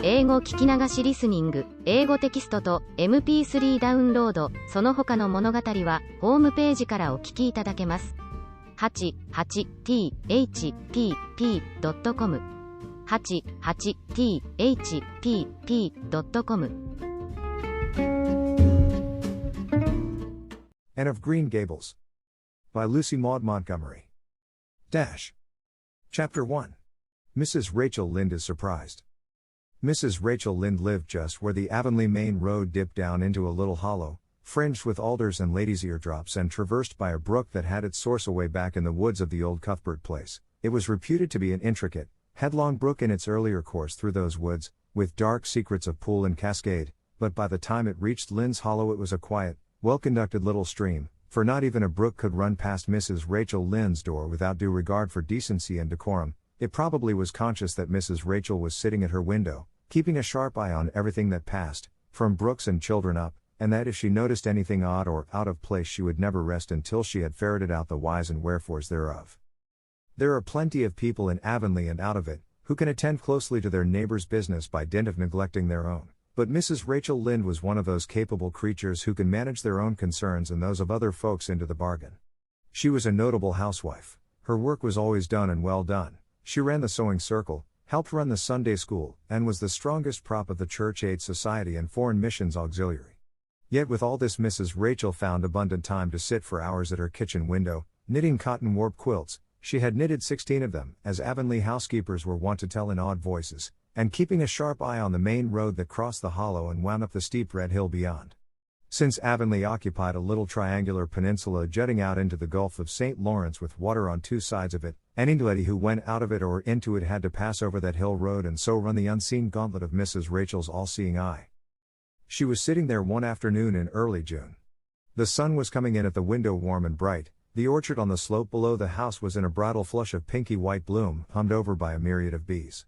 英語聞き流しリスニング、英語テキストと MP3 ダウンロード、その他の物語はホームページからお聞きいただけます。88thpp.com 88thpp.com Anne of Green Gables by Lucy Maud Montgomery. Chapter 1. Mrs. Rachel Lynde is surprised. Mrs. Rachel Lynde lived just where the Avonlea main road dipped down into a little hollow, fringed with alders and ladies' eardrops and traversed by a brook that had its source away back in the woods of the old Cuthbert place. It was reputed to be an intricate, headlong brook in its earlier course through those woods, with dark secrets of pool and cascade, but by the time it reached Lynde's Hollow it was a quiet, well-conducted little stream, for not even a brook could run past Mrs. Rachel Lynde's door without due regard for decency and decorum. It probably was conscious that Mrs. Rachel was sitting at her window, keeping a sharp eye on everything that passed, from brooks and children up, and that if she noticed anything odd or out of place she would never rest until she had ferreted out the whys and wherefores thereof. There are plenty of people in Avonlea and out of it, who can attend closely to their neighbor's business by dint of neglecting their own, but Mrs. Rachel Lynde was one of those capable creatures who can manage their own concerns and those of other folks into the bargain. She was a notable housewife. Her work was always done and well done. She ran the sewing circle, helped run the Sunday school, and was the strongest prop of the Church Aid Society and Foreign Missions Auxiliary. Yet with all this Mrs. Rachel found abundant time to sit for hours at her kitchen window, knitting cotton warp quilts. She had knitted 16 of them, as Avonlea housekeepers were wont to tell in awed voices, and keeping a sharp eye on the main road that crossed the hollow and wound up the steep red hill beyond. Since Avonlea occupied a little triangular peninsula jutting out into the Gulf of St. Lawrence with water on two sides of it, anybody who went out of it or into it had to pass over that hill road and so run the unseen gauntlet of Mrs. Rachel's all-seeing eye. She was sitting there one afternoon in early June. The sun was coming in at the window warm and bright. The orchard on the slope below the house was in a bridal flush of pinky white bloom, hummed over by a myriad of bees.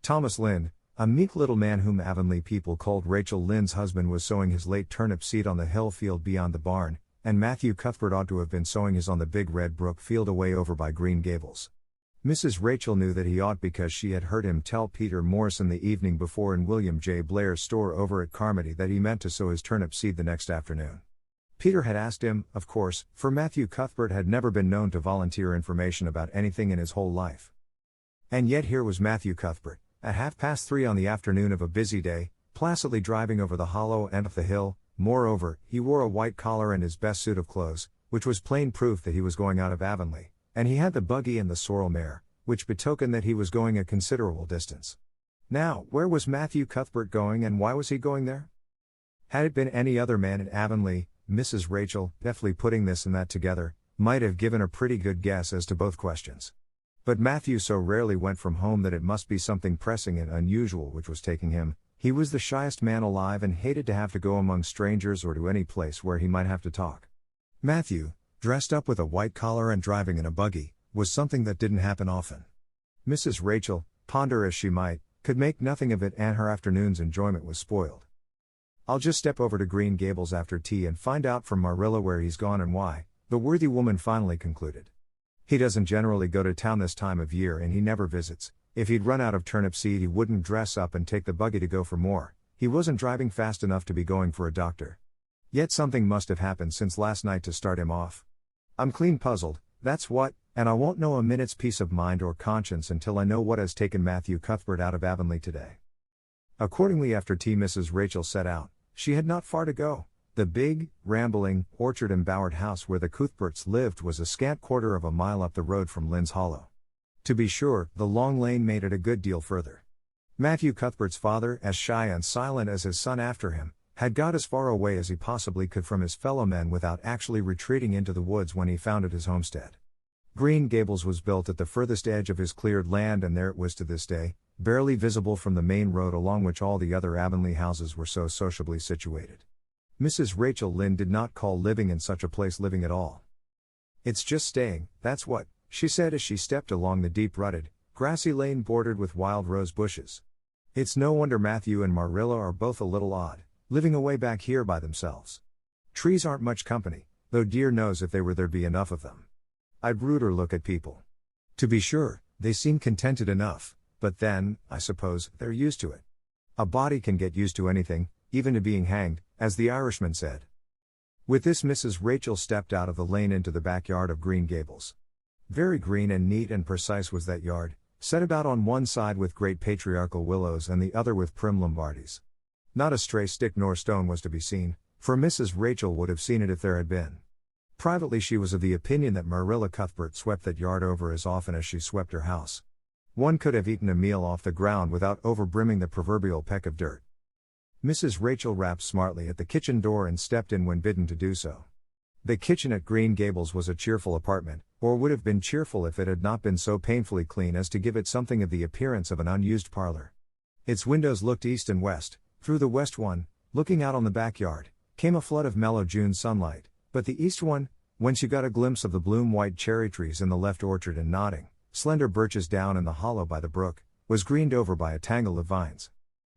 Thomas Lynde, a meek little man whom Avonlea people called Rachel Lynde's husband, was sowing his late turnip seed on the hill field beyond the barn, and Matthew Cuthbert ought to have been sowing his on the big red brook field away over by Green Gables. Mrs. Rachel knew that he ought because she had heard him tell Peter Morrison the evening before in William J. Blair's store over at Carmody that he meant to sow his turnip seed the next afternoon. Peter had asked him, of course, for Matthew Cuthbert had never been known to volunteer information about anything in his whole life. And yet here was Matthew Cuthbert, at 3:30 on the afternoon of a busy day, placidly driving over the hollow and up the hill. Moreover, he wore a white collar and his best suit of clothes, which was plain proof that he was going out of Avonlea, and he had the buggy and the sorrel mare, which betokened that he was going a considerable distance. Now, where was Matthew Cuthbert going and why was he going there? Had it been any other man in Avonlea, Mrs. Rachel, deftly putting this and that together, might have given a pretty good guess as to both questions. But Matthew so rarely went from home that it must be something pressing and unusual which was taking him. He was the shyest man alive and hated to have to go among strangers or to any place where he might have to talk. Matthew, dressed up with a white collar and driving in a buggy, was something that didn't happen often. Mrs. Rachel, ponder as she might, could make nothing of it, and her afternoon's enjoyment was spoiled. "I'll just step over to Green Gables after tea and find out from Marilla where he's gone and why," the worthy woman finally concluded. "He doesn't generally go to town this time of year and he never visits. If he'd run out of turnip seed he wouldn't dress up and take the buggy to go for more. He wasn't driving fast enough to be going for a doctor. Yet something must have happened since last night to start him off. I'm clean puzzled, that's what, and I won't know a minute's peace of mind or conscience until I know what has taken Matthew Cuthbert out of Avonlea today." Accordingly after tea Mrs. Rachel set out. She had not far to go. The big, rambling, orchard-embowered house where the Cuthberts lived was a scant quarter of a mile up the road from Lynde's Hollow. To be sure, the long lane made it a good deal further. Matthew Cuthbert's father, as shy and silent as his son after him, had got as far away as he possibly could from his fellow men without actually retreating into the woods when he founded his homestead. Green Gables was built at the furthest edge of his cleared land, and there it was to this day, barely visible from the main road along which all the other Avonlea houses were so sociably situated. Mrs. Rachel Lynde did not call living in such a place living at all. "It's just staying, that's what," she said as she stepped along the deep-rutted, grassy lane bordered with wild rose bushes. "It's no wonder Matthew and Marilla are both a little odd, living away back here by themselves. Trees aren't much company, though dear knows if they were there'd be enough of them. I'd ruder look at people. To be sure, they seem contented enough, but then, I suppose, they're used to it. A body can get used to anything, even to being hanged, as the Irishman said. With this, Mrs. Rachel stepped out of the lane into the backyard of Green Gables. Very green and neat and precise was that yard, set about on one side with great patriarchal willows and the other with prim Lombardies. Not a stray stick nor stone was to be seen, for Mrs. Rachel would have seen it if there had been. Privately, she was of the opinion that Marilla Cuthbert swept that yard over as often as she swept her house. One could have eaten a meal off the ground without overbrimming the proverbial peck of dirt. Mrs. Rachel rapped smartly at the kitchen door and stepped in when bidden to do so. The kitchen at Green Gables was a cheerful apartment, or would have been cheerful if it had not been so painfully clean as to give it something of the appearance of an unused parlor. Its windows looked east and west. Through the west one, looking out on the backyard, came a flood of mellow June sunlight, but the east one, whence you got a glimpse of the bloom-white cherry trees in the left orchard and nodding, slender birches down in the hollow by the brook, was greened over by a tangle of vines.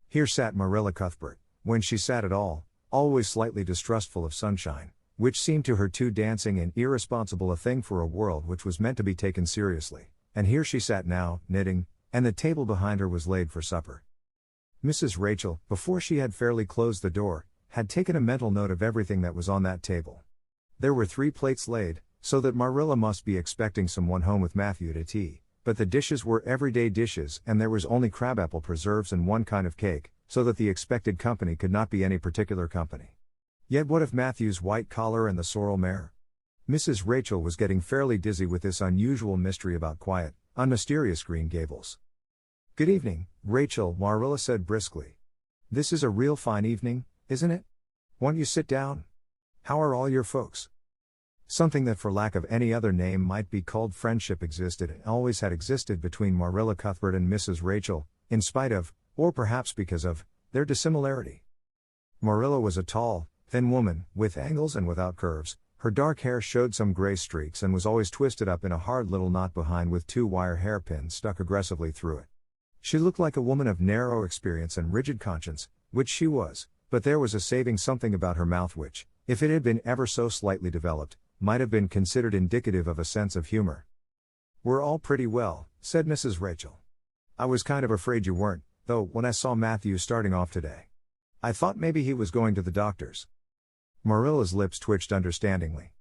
Here sat Marilla Cuthbert, when she sat at all, always slightly distrustful of sunshine, which seemed to her too dancing and irresponsible a thing for a world which was meant to be taken seriously, and here she sat now, knitting, and the table behind her was laid for supper. Mrs. Rachel, before she had fairly closed the door, had taken a mental note of everything that was on that table. There were 3 plates laid, so that Marilla must be expecting someone home with Matthew to tea, but the dishes were everyday dishes and there was only crabapple preserves and one kind of cake, so that the expected company could not be any particular company. Yet what of Matthew's white collar and the sorrel mare? Mrs. Rachel was getting fairly dizzy with this unusual mystery about quiet, unmysterious Green Gables. "Good evening, Rachel," Marilla said briskly. "This is a real fine evening, isn't it? Won't you sit down? How are all your folks?" Something that for lack of any other name might be called friendship existed and always had existed between Marilla Cuthbert and Mrs. Rachel, in spite of, or perhaps because of, their dissimilarity. Marilla was a tall, thin woman, with angles and without curves. Her dark hair showed some gray streaks and was always twisted up in a hard little knot behind with 2 wire hairpins stuck aggressively through it. She looked like a woman of narrow experience and rigid conscience, which she was, but there was a saving something about her mouth which, if it had been ever so slightly developed, might have been considered indicative of a sense of humor. "We're all pretty well," said Mrs. Rachel. "I was kind of afraid you weren't, though, when I saw Matthew starting off today. I thought maybe he was going to the doctor's." Marilla's lips twitched understandingly.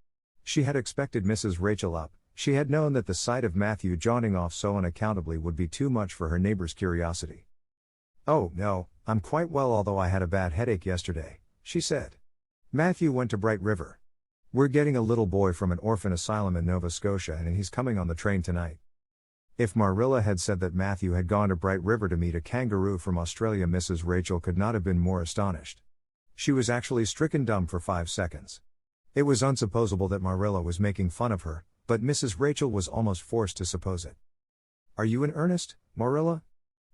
She had expected Mrs. Rachel up. She had known that the sight of Matthew jaunting off so unaccountably would be too much for her neighbor's curiosity. "Oh, no, I'm quite well, although I had a bad headache yesterday," she said. "Matthew went to Bright River. We're getting a little boy from an orphan asylum in Nova Scotia and he's coming on the train tonight." If Marilla had said that Matthew had gone to Bright River to meet a kangaroo from Australia, Mrs. Rachel could not have been more astonished. She was actually stricken dumb for 5 seconds. It was unsupposable that Marilla was making fun of her, but Mrs. Rachel was almost forced to suppose it. "Are you in earnest, Marilla?"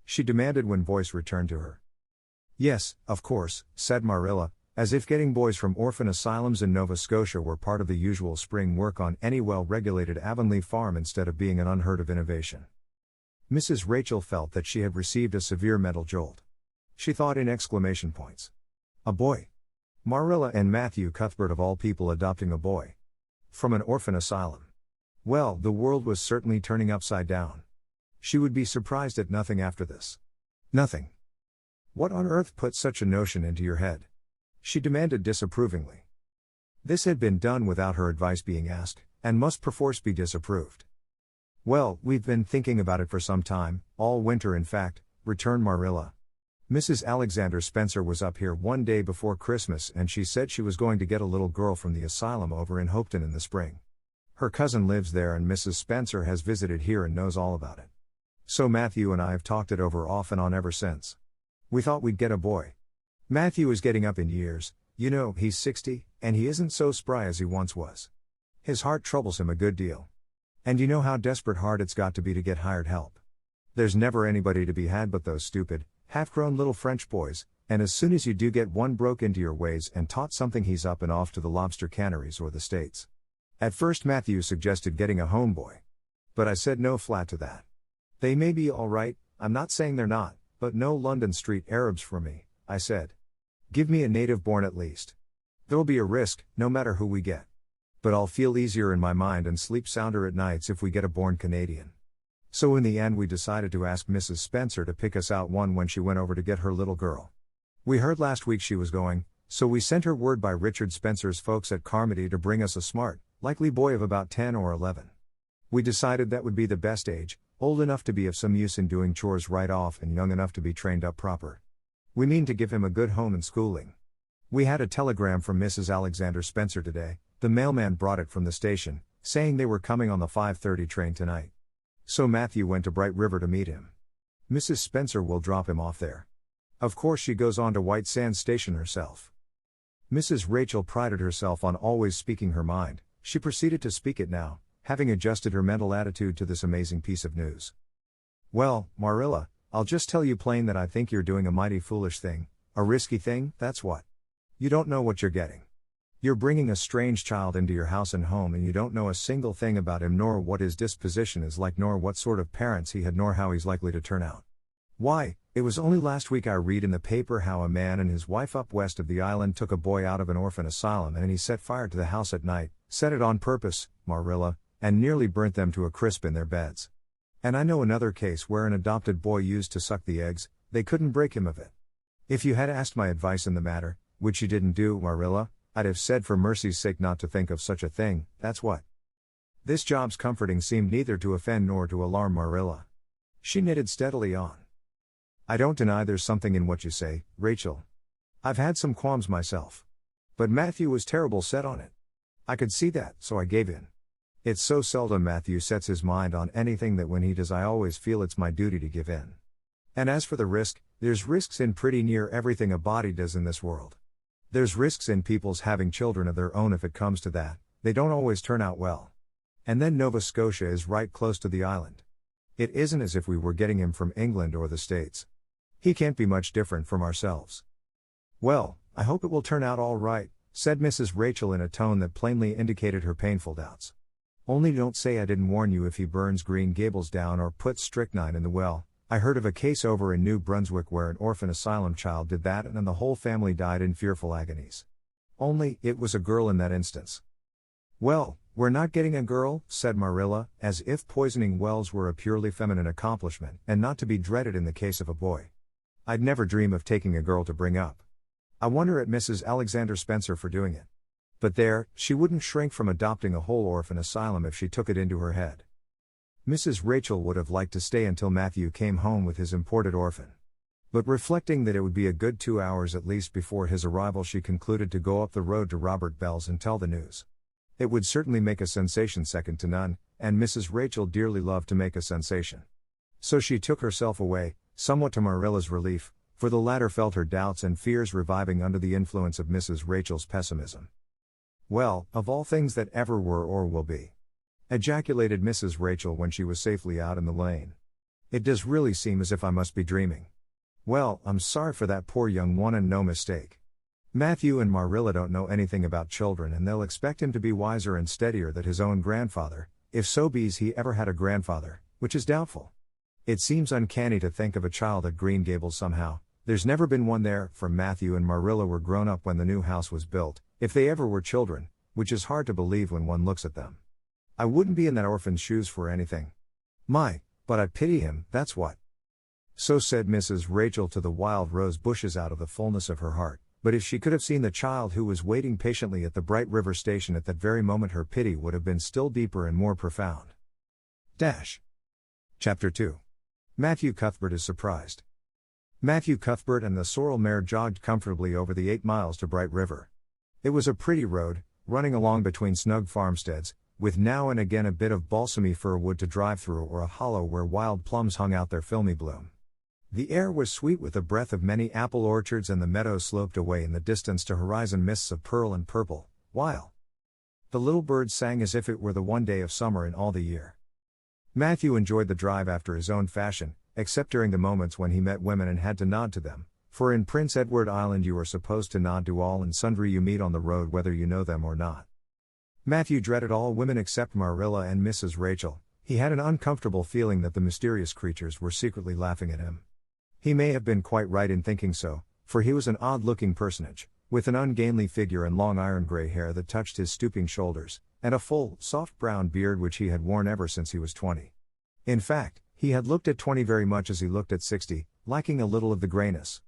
she demanded when voice returned to her. "Yes, of course," said Marilla, as if getting boys from orphan asylums in Nova Scotia were part of the usual spring work on any well-regulated Avonlea farm instead of being an unheard-of innovation. Mrs. Rachel felt that she had received a severe mental jolt. She thought in exclamation points. A boy? Marilla and Matthew Cuthbert of all people adopting a boy. From an orphan asylum. Well, the world was certainly turning upside down. She would be surprised at nothing after this. Nothing. What on earth put such a notion into your head? She demanded disapprovingly. This had been done without her advice being asked, and must perforce be disapproved. "Well, we've been thinking about it for some time, all winter in fact," returned Marilla. "Mrs. Alexander Spencer was up here one day before Christmas and she said she was going to get a little girl from the asylum over in Hopeton in the spring. Her cousin lives there and Mrs. Spencer has visited here and knows all about it. So Matthew and I have talked it over off and on ever since. We thought we'd get a boy. Matthew is getting up in years, you know, he's 60, and he isn't so spry as he once was. His heart troubles him a good deal. And you know how desperate hard it's got to be to get hired help. There's never anybody to be had but those stupid, half-grown little French boys, and as soon as you do get one broke into your ways and taught something he's up and off to the lobster canneries or the States. At first Matthew suggested getting a homeboy. But I said no flat to that. They may be all right, I'm not saying they're not, but no London Street Arabs for me, I said. Give me a native born at least. There'll be a risk, no matter who we get. But I'll feel easier in my mind and sleep sounder at nights if we get a born Canadian. So in the end we decided to ask Mrs. Spencer to pick us out one when she went over to get her little girl. We heard last week she was going, so we sent her word by Richard Spencer's folks at Carmody to bring us a smart, likely boy of about 10 or 11. We decided that would be the best age, old enough to be of some use in doing chores right off and young enough to be trained up proper. We mean to give him a good home and schooling. We had a telegram from Mrs. Alexander Spencer today. The mailman brought it from the station, saying they were coming on the 5:30 train tonight. So Matthew went to Bright River to meet him. Mrs. Spencer will drop him off there. Of course she goes on to White Sands Station herself. Mrs. Rachel prided herself on always speaking her mind. She proceeded to speak it now, having adjusted her mental attitude to this amazing piece of news. Well, Marilla, I'll just tell you plain that I think you're doing a mighty foolish thing, a risky thing, that's what. You don't know what you're getting. You're bringing a strange child into your house and home and you don't know a single thing about him nor what his disposition is like nor what sort of parents he had nor how he's likely to turn out. Why, it was only last week I read in the paper how a man and his wife up west of the island took a boy out of an orphan asylum and he set fire to the house at night, set it on purpose, Marilla, and nearly burnt them to a crisp in their beds. And I know another case where an adopted boy used to suck the eggs, they couldn't break him of it. If you had asked my advice in the matter, which you didn't do, Marilla, I'd have said for mercy's sake not to think of such a thing, that's what. This job's comforting seemed neither to offend nor to alarm Marilla. She knitted steadily on. I don't deny there's something in what you say, Rachel. I've had some qualms myself. But Matthew was terrible set on it. I could see that, so I gave in. It's so seldom Matthew sets his mind on anything that when he does I always feel it's my duty to give in. And as for the risk, there's risks in pretty near everything a body does in this world. There's risks in people's having children of their own if it comes to that, they don't always turn out well. And then Nova Scotia is right close to the island. It isn't as if we were getting him from England or the States. He can't be much different from ourselves. Well, I hope it will turn out all right, said Mrs. Rachel in a tone that plainly indicated her painful doubts. Only don't say I didn't warn you if he burns Green Gables down or puts strychnine in the well. I heard of a case over in New Brunswick where an orphan asylum child did that and then the whole family died in fearful agonies. Only, it was a girl in that instance. Well, we're not getting a girl, said Marilla, as if poisoning wells were a purely feminine accomplishment and not to be dreaded in the case of a boy. I'd never dream of taking a girl to bring up. I wonder at Mrs. Alexander Spencer for doing it. But there, she wouldn't shrink from adopting a whole orphan asylum if she took it into her head. Mrs. Rachel would have liked to stay until Matthew came home with his imported orphan. But reflecting that it would be a good 2 hours at least before his arrival, she concluded to go up the road to Robert Bell's and tell the news. It would certainly make a sensation second to none, and Mrs. Rachel dearly loved to make a sensation. So she took herself away, somewhat to Marilla's relief, for the latter felt her doubts and fears reviving under the influence of Mrs. Rachel's pessimism. Well, of all things that ever were or will be, ejaculated Mrs. Rachel when she was safely out in the lane. It does really seem as if I must be dreaming. Well, I'm sorry for that poor young one and no mistake. Matthew and Marilla don't know anything about children and they'll expect him to be wiser and steadier than his own grandfather, if so be's he ever had a grandfather, which is doubtful. It seems uncanny to think of a child at Green Gables somehow. There's never been one there, for Matthew and Marilla were grown up when the new house was built, if they ever were children, which is hard to believe when one looks at them. I wouldn't be in that orphan's shoes for anything. My, but I pity him, that's what. So said Mrs. Rachel to the wild rose bushes out of the fullness of her heart, but if she could have seen the child who was waiting patiently at the Bright River station at that very moment, her pity would have been still deeper and more profound. Chapter 2. Matthew Cuthbert is surprised. Matthew Cuthbert and the sorrel mare jogged comfortably over the 8 miles to Bright River. It was a pretty road, running along between snug farmsteads, with now and again a bit of balsamy fir wood to drive through or a hollow where wild plums hung out their filmy bloom. The air was sweet with the breath of many apple orchards and the meadows sloped away in the distance to horizon mists of pearl and purple, while the little birds sang as if it were the one day of summer in all the year. Matthew enjoyed the drive after his own fashion, except during the moments when he met women and had to nod to them, for in Prince Edward Island you are supposed to nod to all and sundry you meet on the road whether you know them or not. Matthew dreaded all women except Marilla and Mrs. Rachel. He had an uncomfortable feeling that the mysterious creatures were secretly laughing at him. He may have been quite right in thinking so, for he was an odd-looking personage, with an ungainly figure and long iron-gray hair that touched his stooping shoulders, and a full, soft brown beard which he had worn ever since he was 20. In fact, He had looked at 20 very much as he looked at 60, lacking a little of the grayness.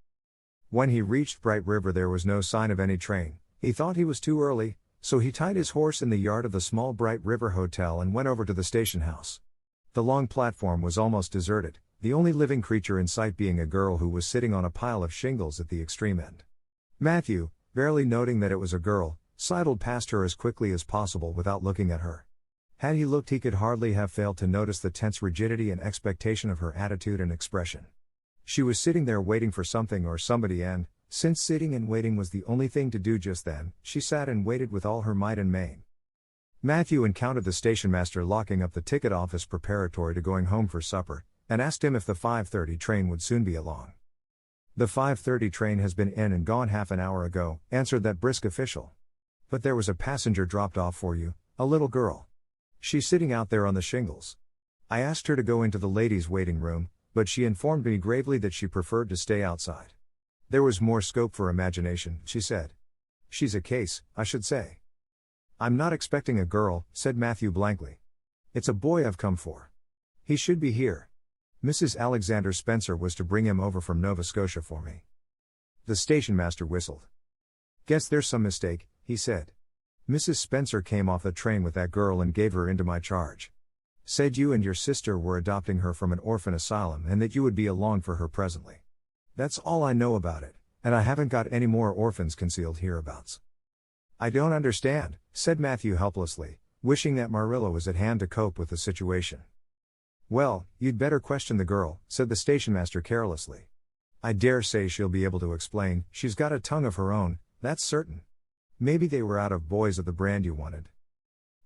When he reached Bright River there was no sign of any train. He thought he was too early, so he tied his horse in the yard of the small Bright River Hotel and went over to the station house. The long platform was almost deserted, the only living creature in sight being a girl who was sitting on a pile of shingles at the extreme end. Matthew, barely noting that it was a girl, sidled past her as quickly as possible without looking at her. Had he looked he could hardly have failed to notice the tense rigidity and expectation of her attitude and expression. She was sitting there waiting for something or somebody and, since sitting and waiting was the only thing to do just then, she sat and waited with all her might and main. Matthew encountered the station master locking up the ticket office preparatory to going home for supper, and asked him if the 5:30 train would soon be along. "The 5:30 train has been in and gone half an hour ago," answered that brisk official. "But there was a passenger dropped off for you, a little girl. She's sitting out there on the shingles. I asked her to go into the ladies' waiting room, but she informed me gravely that she preferred to stay outside. There was more scope for imagination, she said. She's a case, I should say." "I'm not expecting a girl," said Matthew blankly. "It's a boy I've come for. He should be here. Mrs. Alexander Spencer was to bring him over from Nova Scotia for me." The station master whistled. "Guess there's some mistake," he said. "Mrs. Spencer came off the train with that girl and gave her into my charge. Said you and your sister were adopting her from an orphan asylum and that you would be along for her presently. That's all I know about it, and I haven't got any more orphans concealed hereabouts." "I don't understand," said Matthew helplessly, wishing that Marilla was at hand to cope with the situation. "Well, you'd better question the girl," said the station master carelessly. "I dare say she'll be able to explain. She's got a tongue of her own, that's certain. Maybe they were out of boys of the brand you wanted."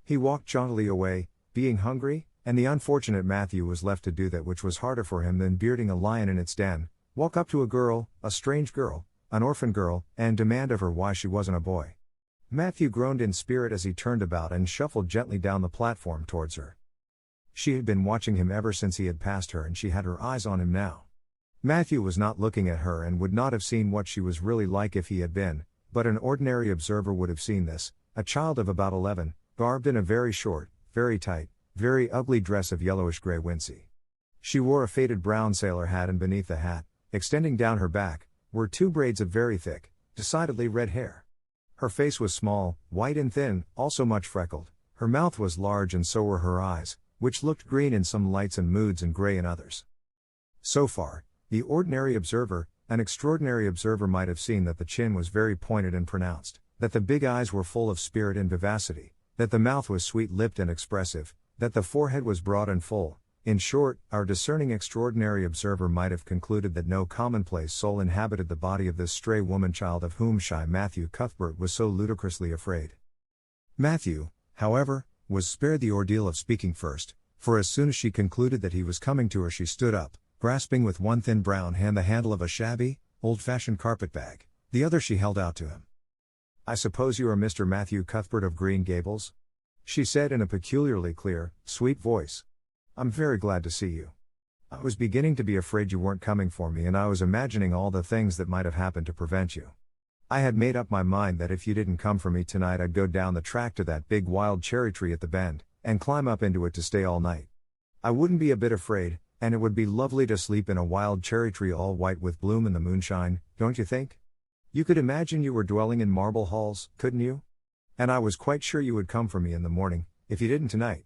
He walked jauntily away, being hungry, and the unfortunate Matthew was left to do that which was harder for him than bearding a lion in its den, walk up to a girl, a strange girl, an orphan girl, and demand of her why she wasn't a boy. Matthew groaned in spirit as he turned about and shuffled gently down the platform towards her. She had been watching him ever since he had passed her and she had her eyes on him now. Matthew was not looking at her and would not have seen what she was really like if he had been, but an ordinary observer would have seen this, a child of about 11, garbed in a very short, very tight, very ugly dress of yellowish-gray wincey. She wore a faded brown sailor hat and beneath the hat, extending down her back, were 2 braids of very thick, decidedly red hair. Her face was small, white and thin, also much freckled, her mouth was large and so were her eyes, which looked green in some lights and moods and gray in others. So far, the ordinary observer, an extraordinary observer might have seen that the chin was very pointed and pronounced, that the big eyes were full of spirit and vivacity, that the mouth was sweet-lipped and expressive, that the forehead was broad and full. In short, our discerning extraordinary observer might have concluded that no commonplace soul inhabited the body of this stray woman-child of whom shy Matthew Cuthbert was so ludicrously afraid. Matthew, however, was spared the ordeal of speaking first, for as soon as she concluded that he was coming to her she stood up, grasping with one thin brown hand the handle of a shabby, old-fashioned carpet-bag, the other she held out to him. "I suppose you are Mr. Matthew Cuthbert of Green Gables?" she said in a peculiarly clear, sweet voice. "I'm very glad to see you. I was beginning to be afraid you weren't coming for me and I was imagining all the things that might have happened to prevent you. I had made up my mind that if you didn't come for me tonight I'd go down the track to that big wild cherry tree at the bend, and climb up into it to stay all night. I wouldn't be a bit afraid, and it would be lovely to sleep in a wild cherry tree all white with bloom in the moonshine, don't you think? You could imagine you were dwelling in marble halls, couldn't you? And I was quite sure you would come for me in the morning, if you didn't tonight."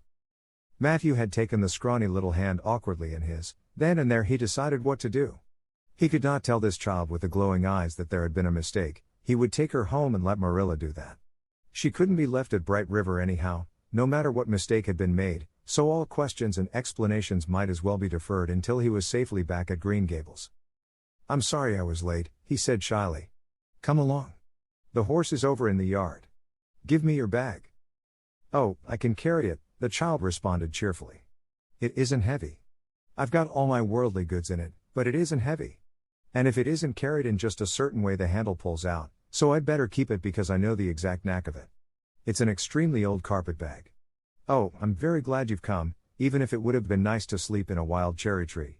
Matthew had taken the scrawny little hand awkwardly in his. Then and there he decided what to do. He could not tell this child with the glowing eyes that there had been a mistake. He would take her home and let Marilla do that. She couldn't be left at Bright River anyhow, no matter what mistake had been made, so all questions and explanations might as well be deferred until he was safely back at Green Gables. "I'm sorry I was late," he said shyly. "Come along. The horse is over in the yard. Give me your bag." "Oh, I can carry it," the child responded cheerfully. "It isn't heavy. I've got all my worldly goods in it, but it isn't heavy. And if it isn't carried in just a certain way the handle pulls out, so I'd better keep it because I know the exact knack of it. It's an extremely old carpet bag. Oh, I'm very glad you've come, even if it would have been nice to sleep in a wild cherry tree.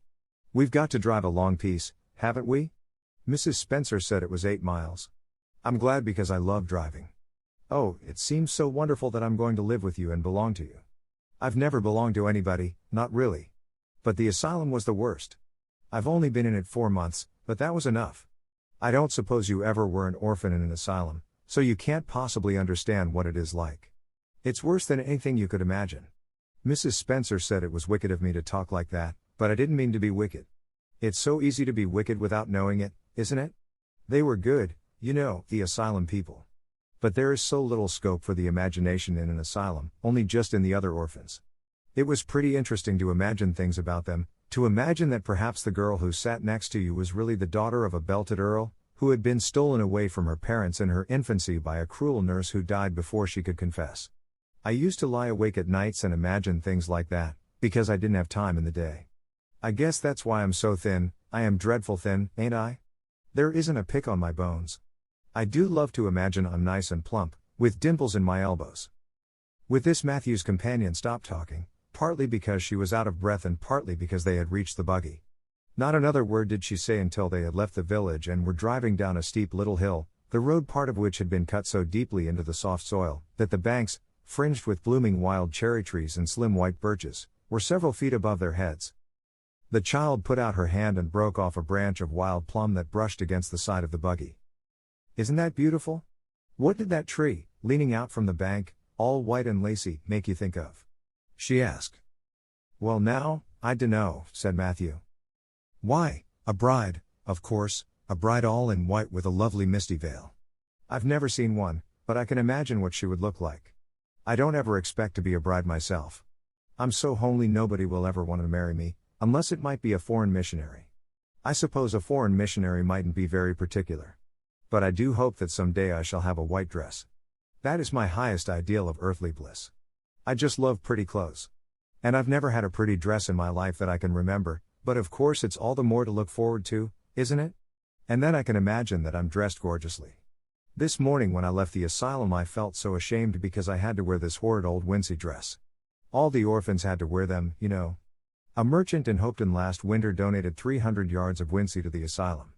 We've got to drive a long piece, haven't we? Mrs. Spencer said it was 8 miles. I'm glad because I love driving. Oh, it seems so wonderful that I'm going to live with you and belong to you. I've never belonged to anybody, not really. But the asylum was the worst. I've only been in it 4 months, but that was enough. I don't suppose you ever were an orphan in an asylum, so you can't possibly understand what it is like. It's worse than anything you could imagine. Mrs. Spencer said it was wicked of me to talk like that, but I didn't mean to be wicked. It's so easy to be wicked without knowing it, isn't it? They were good, you know, the asylum people. But there is so little scope for the imagination in an asylum, only just in the other orphans. It was pretty interesting to imagine things about them, to imagine that perhaps the girl who sat next to you was really the daughter of a belted earl, who had been stolen away from her parents in her infancy by a cruel nurse who died before she could confess. I used to lie awake at nights and imagine things like that, because I didn't have time in the day. I guess that's why I'm so thin. I am dreadful thin, ain't I? There isn't a pick on my bones. I do love to imagine I'm nice and plump, with dimples in my elbows. With this Matthew's companion stopped talking, partly because she was out of breath and partly because they had reached the buggy. Not another word did she say until they had left the village and were driving down a steep little hill, the road part of which had been cut so deeply into the soft soil, that the banks, fringed with blooming wild cherry trees and slim white birches, were several feet above their heads. The child put out her hand and broke off a branch of wild plum that brushed against the side of the buggy. Isn't that beautiful? What did that tree, leaning out from the bank, all white and lacy, make you think of? She asked. Well now, I dunno, said Matthew. Why, a bride, of course, a bride all in white with a lovely misty veil. I've never seen one, but I can imagine what she would look like. I don't ever expect to be a bride myself. I'm so homely nobody will ever want to marry me, unless it might be a foreign missionary. I suppose a foreign missionary mightn't be very particular. But I do hope that someday I shall have a white dress. That is my highest ideal of earthly bliss. I just love pretty clothes. And I've never had a pretty dress in my life that I can remember, but of course it's all the more to look forward to, isn't it? And then I can imagine that I'm dressed gorgeously. This morning when I left the asylum I felt so ashamed because I had to wear this horrid old wincey dress. All the orphans had to wear them, you know. A merchant in Hopeton last winter donated 300 yards of wincey to the asylum.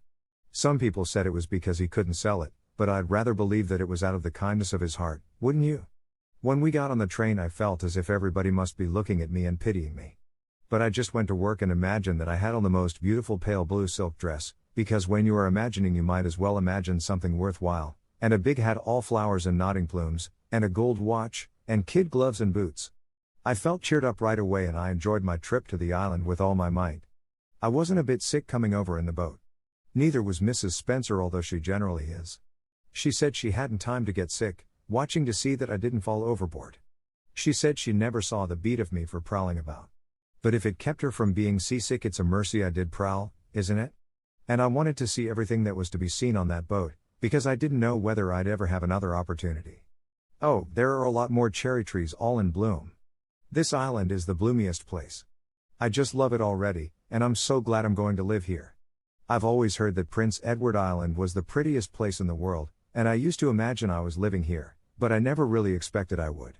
Some people said it was because he couldn't sell it, but I'd rather believe that it was out of the kindness of his heart, wouldn't you? When we got on the train I felt as if everybody must be looking at me and pitying me. But I just went to work and imagined that I had on the most beautiful pale blue silk dress, because when you are imagining you might as well imagine something worthwhile, and a big hat all flowers and nodding plumes, and a gold watch, and kid gloves and boots. I felt cheered up right away and I enjoyed my trip to the island with all my might. I wasn't a bit sick coming over in the boat. Neither was Mrs. Spencer, although she generally is. She said she hadn't time to get sick, watching to see that I didn't fall overboard. She said she never saw the beat of me for prowling about. But if it kept her from being seasick, it's a mercy I did prowl, isn't it? And I wanted to see everything that was to be seen on that boat, because I didn't know whether I'd ever have another opportunity. Oh, there are a lot more cherry trees all in bloom. This island is the bloomiest place. I just love it already, and I'm so glad I'm going to live here. I've always heard that Prince Edward Island was the prettiest place in the world, and I used to imagine I was living here, but I never really expected I would.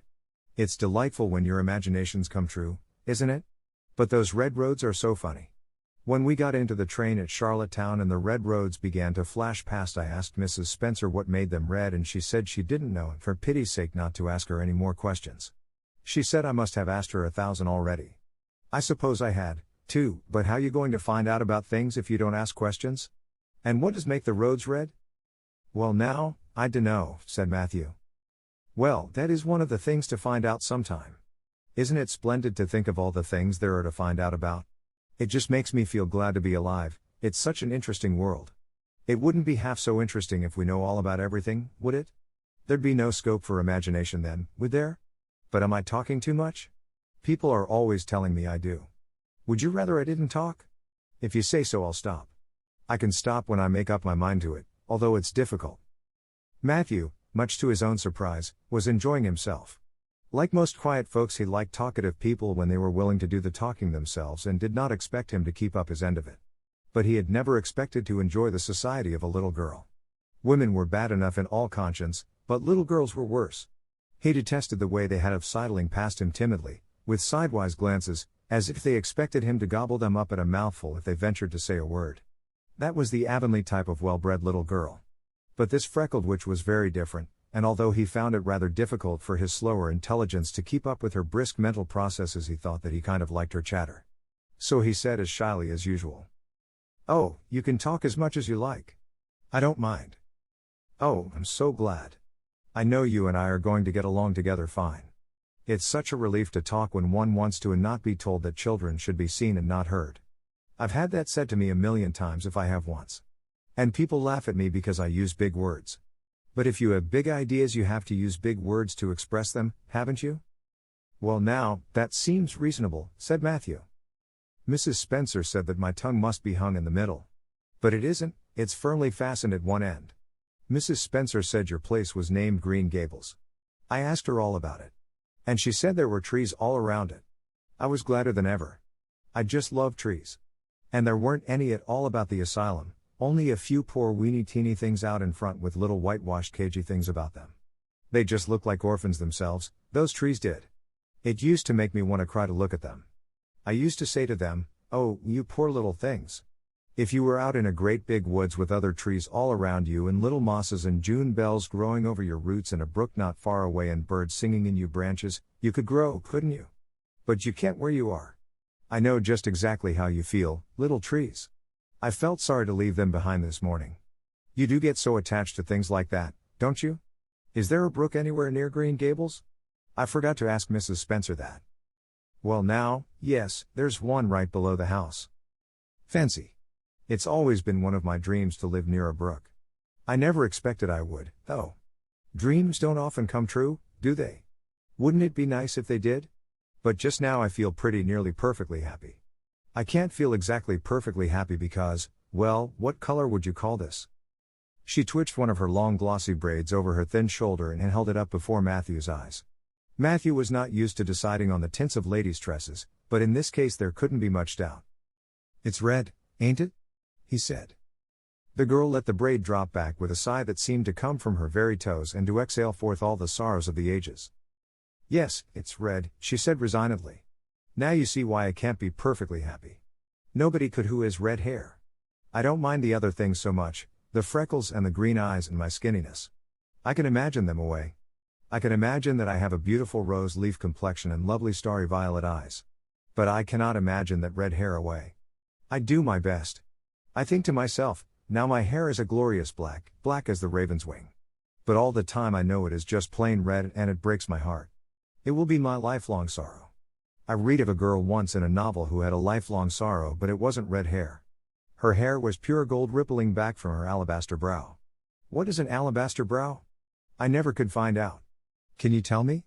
It's delightful when your imaginations come true, isn't it? But those red roads are so funny. When we got into the train at Charlottetown and the red roads began to flash past, I asked Mrs. Spencer what made them red and she said she didn't know and for pity's sake not to ask her any more questions. She said I must have asked her 1,000 already. I suppose I had, too, but how you going to find out about things if you don't ask questions? And what does make the roads red? Well now, I dunno, said Matthew. Well, that is one of the things to find out sometime. Isn't it splendid to think of all the things there are to find out about? It just makes me feel glad to be alive. It's such an interesting world. It wouldn't be half so interesting if we know all about everything, would it? There'd be no scope for imagination then, would there? But am I talking too much? People are always telling me I do. Would you rather I didn't talk? If you say so, I'll stop. I can stop when I make up my mind to it, although it's difficult. Matthew, much to his own surprise, was enjoying himself. Like most quiet folks, he liked talkative people when they were willing to do the talking themselves and did not expect him to keep up his end of it. But he had never expected to enjoy the society of a little girl. Women were bad enough in all conscience, but little girls were worse. He detested the way they had of sidling past him timidly, with sidewise glances, as if they expected him to gobble them up at a mouthful if they ventured to say a word. That was the Avonlea type of well-bred little girl. But this freckled witch was very different, and although he found it rather difficult for his slower intelligence to keep up with her brisk mental processes, he thought that he kind of liked her chatter. So he said as shyly as usual. "Oh, you can talk as much as you like. I don't mind." "Oh, I'm so glad. I know you and I are going to get along together fine. It's such a relief to talk when one wants to and not be told that children should be seen and not heard. I've had that said to me a million times if I have once. And people laugh at me because I use big words. But if you have big ideas, you have to use big words to express them, haven't you?" "Well now, that seems reasonable," said Matthew. "Mrs. Spencer said that my tongue must be hung in the middle. But it isn't, it's firmly fastened at one end. Mrs. Spencer said your place was named Green Gables. I asked her all about it. And she said there were trees all around it. I was gladder than ever. I just love trees. And there weren't any at all about the asylum, only a few poor weeny teeny things out in front with little whitewashed cagey things about them. They just looked like orphans themselves, those trees did. It used to make me want to cry to look at them. I used to say to them, 'Oh, you poor little things. If you were out in a great big woods with other trees all around you and little mosses and June bells growing over your roots and a brook not far away and birds singing in your branches, you could grow, couldn't you? But you can't where you are. I know just exactly how you feel, little trees. I felt sorry to leave them behind this morning.' You do get so attached to things like that, don't you? Is there a brook anywhere near Green Gables? I forgot to ask Mrs. Spencer that." "Well now, yes, there's one right below the house. Fancy. It's always been one of my dreams to live near a brook. I never expected I would, though. Dreams don't often come true, do they? Wouldn't it be nice if they did? But just now I feel pretty nearly perfectly happy. I can't feel exactly perfectly happy because, well, what color would you call this?" She twitched one of her long glossy braids over her thin shoulder and held it up before Matthew's eyes. Matthew was not used to deciding on the tints of ladies' tresses, but in this case there couldn't be much doubt. "It's red, ain't it?" he said. The girl let the braid drop back with a sigh that seemed to come from her very toes and to exhale forth all the sorrows of the ages. "Yes, it's red," she said resignedly. "Now you see why I can't be perfectly happy. Nobody could who has red hair. I don't mind the other things so much, the freckles and the green eyes and my skinniness. I can imagine them away. I can imagine that I have a beautiful rose leaf complexion and lovely starry violet eyes. But I cannot imagine that red hair away. I do my best. I think to myself, now my hair is a glorious black, black as the raven's wing. But all the time I know it is just plain red and it breaks my heart. It will be my lifelong sorrow. I read of a girl once in a novel who had a lifelong sorrow, but it wasn't red hair. Her hair was pure gold rippling back from her alabaster brow. What is an alabaster brow? I never could find out. Can you tell me?"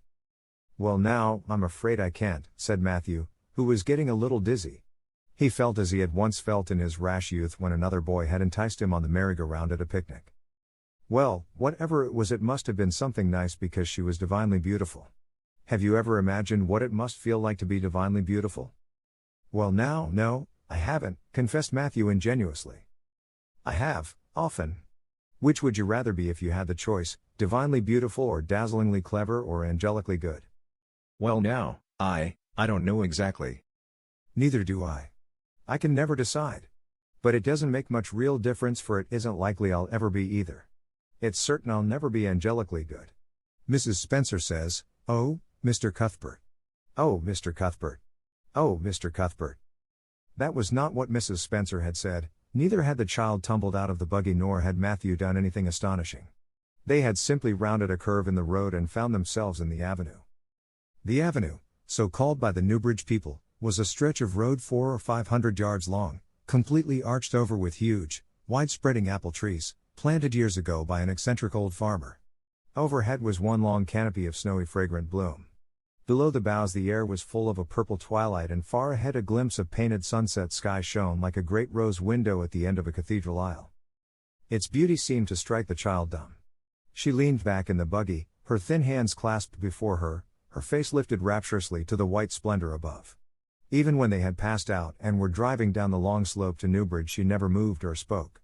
"Well now, I'm afraid I can't," said Matthew, who was getting a little dizzy. He felt as he had once felt in his rash youth when another boy had enticed him on the merry-go-round at a picnic. "Well, whatever it was, it must have been something nice because she was divinely beautiful. Have you ever imagined what it must feel like to be divinely beautiful?" "Well now, no, I haven't," confessed Matthew ingenuously. "I have, often. Which would you rather be if you had the choice, divinely beautiful or dazzlingly clever or angelically good?" "Well now, I don't know exactly." "Neither do I. I can never decide. But it doesn't make much real difference, for it isn't likely I'll ever be either. It's certain I'll never be angelically good. Mrs. Spencer says, 'Oh, Mr. Cuthbert. Oh, Mr. Cuthbert. Oh, Mr. Cuthbert.'" That was not what Mrs. Spencer had said. Neither had the child tumbled out of the buggy nor had Matthew done anything astonishing. They had simply rounded a curve in the road and found themselves in the avenue. The avenue, so called by the Newbridge people, was a stretch of road 400 or 500 yards long, completely arched over with huge, wide-spreading apple trees, planted years ago by an eccentric old farmer. Overhead was one long canopy of snowy fragrant bloom. Below the boughs the air was full of a purple twilight, and far ahead a glimpse of painted sunset sky shone like a great rose window at the end of a cathedral aisle. Its beauty seemed to strike the child dumb. She leaned back in the buggy, her thin hands clasped before her, her face lifted rapturously to the white splendor above. Even when they had passed out and were driving down the long slope to Newbridge, she never moved or spoke.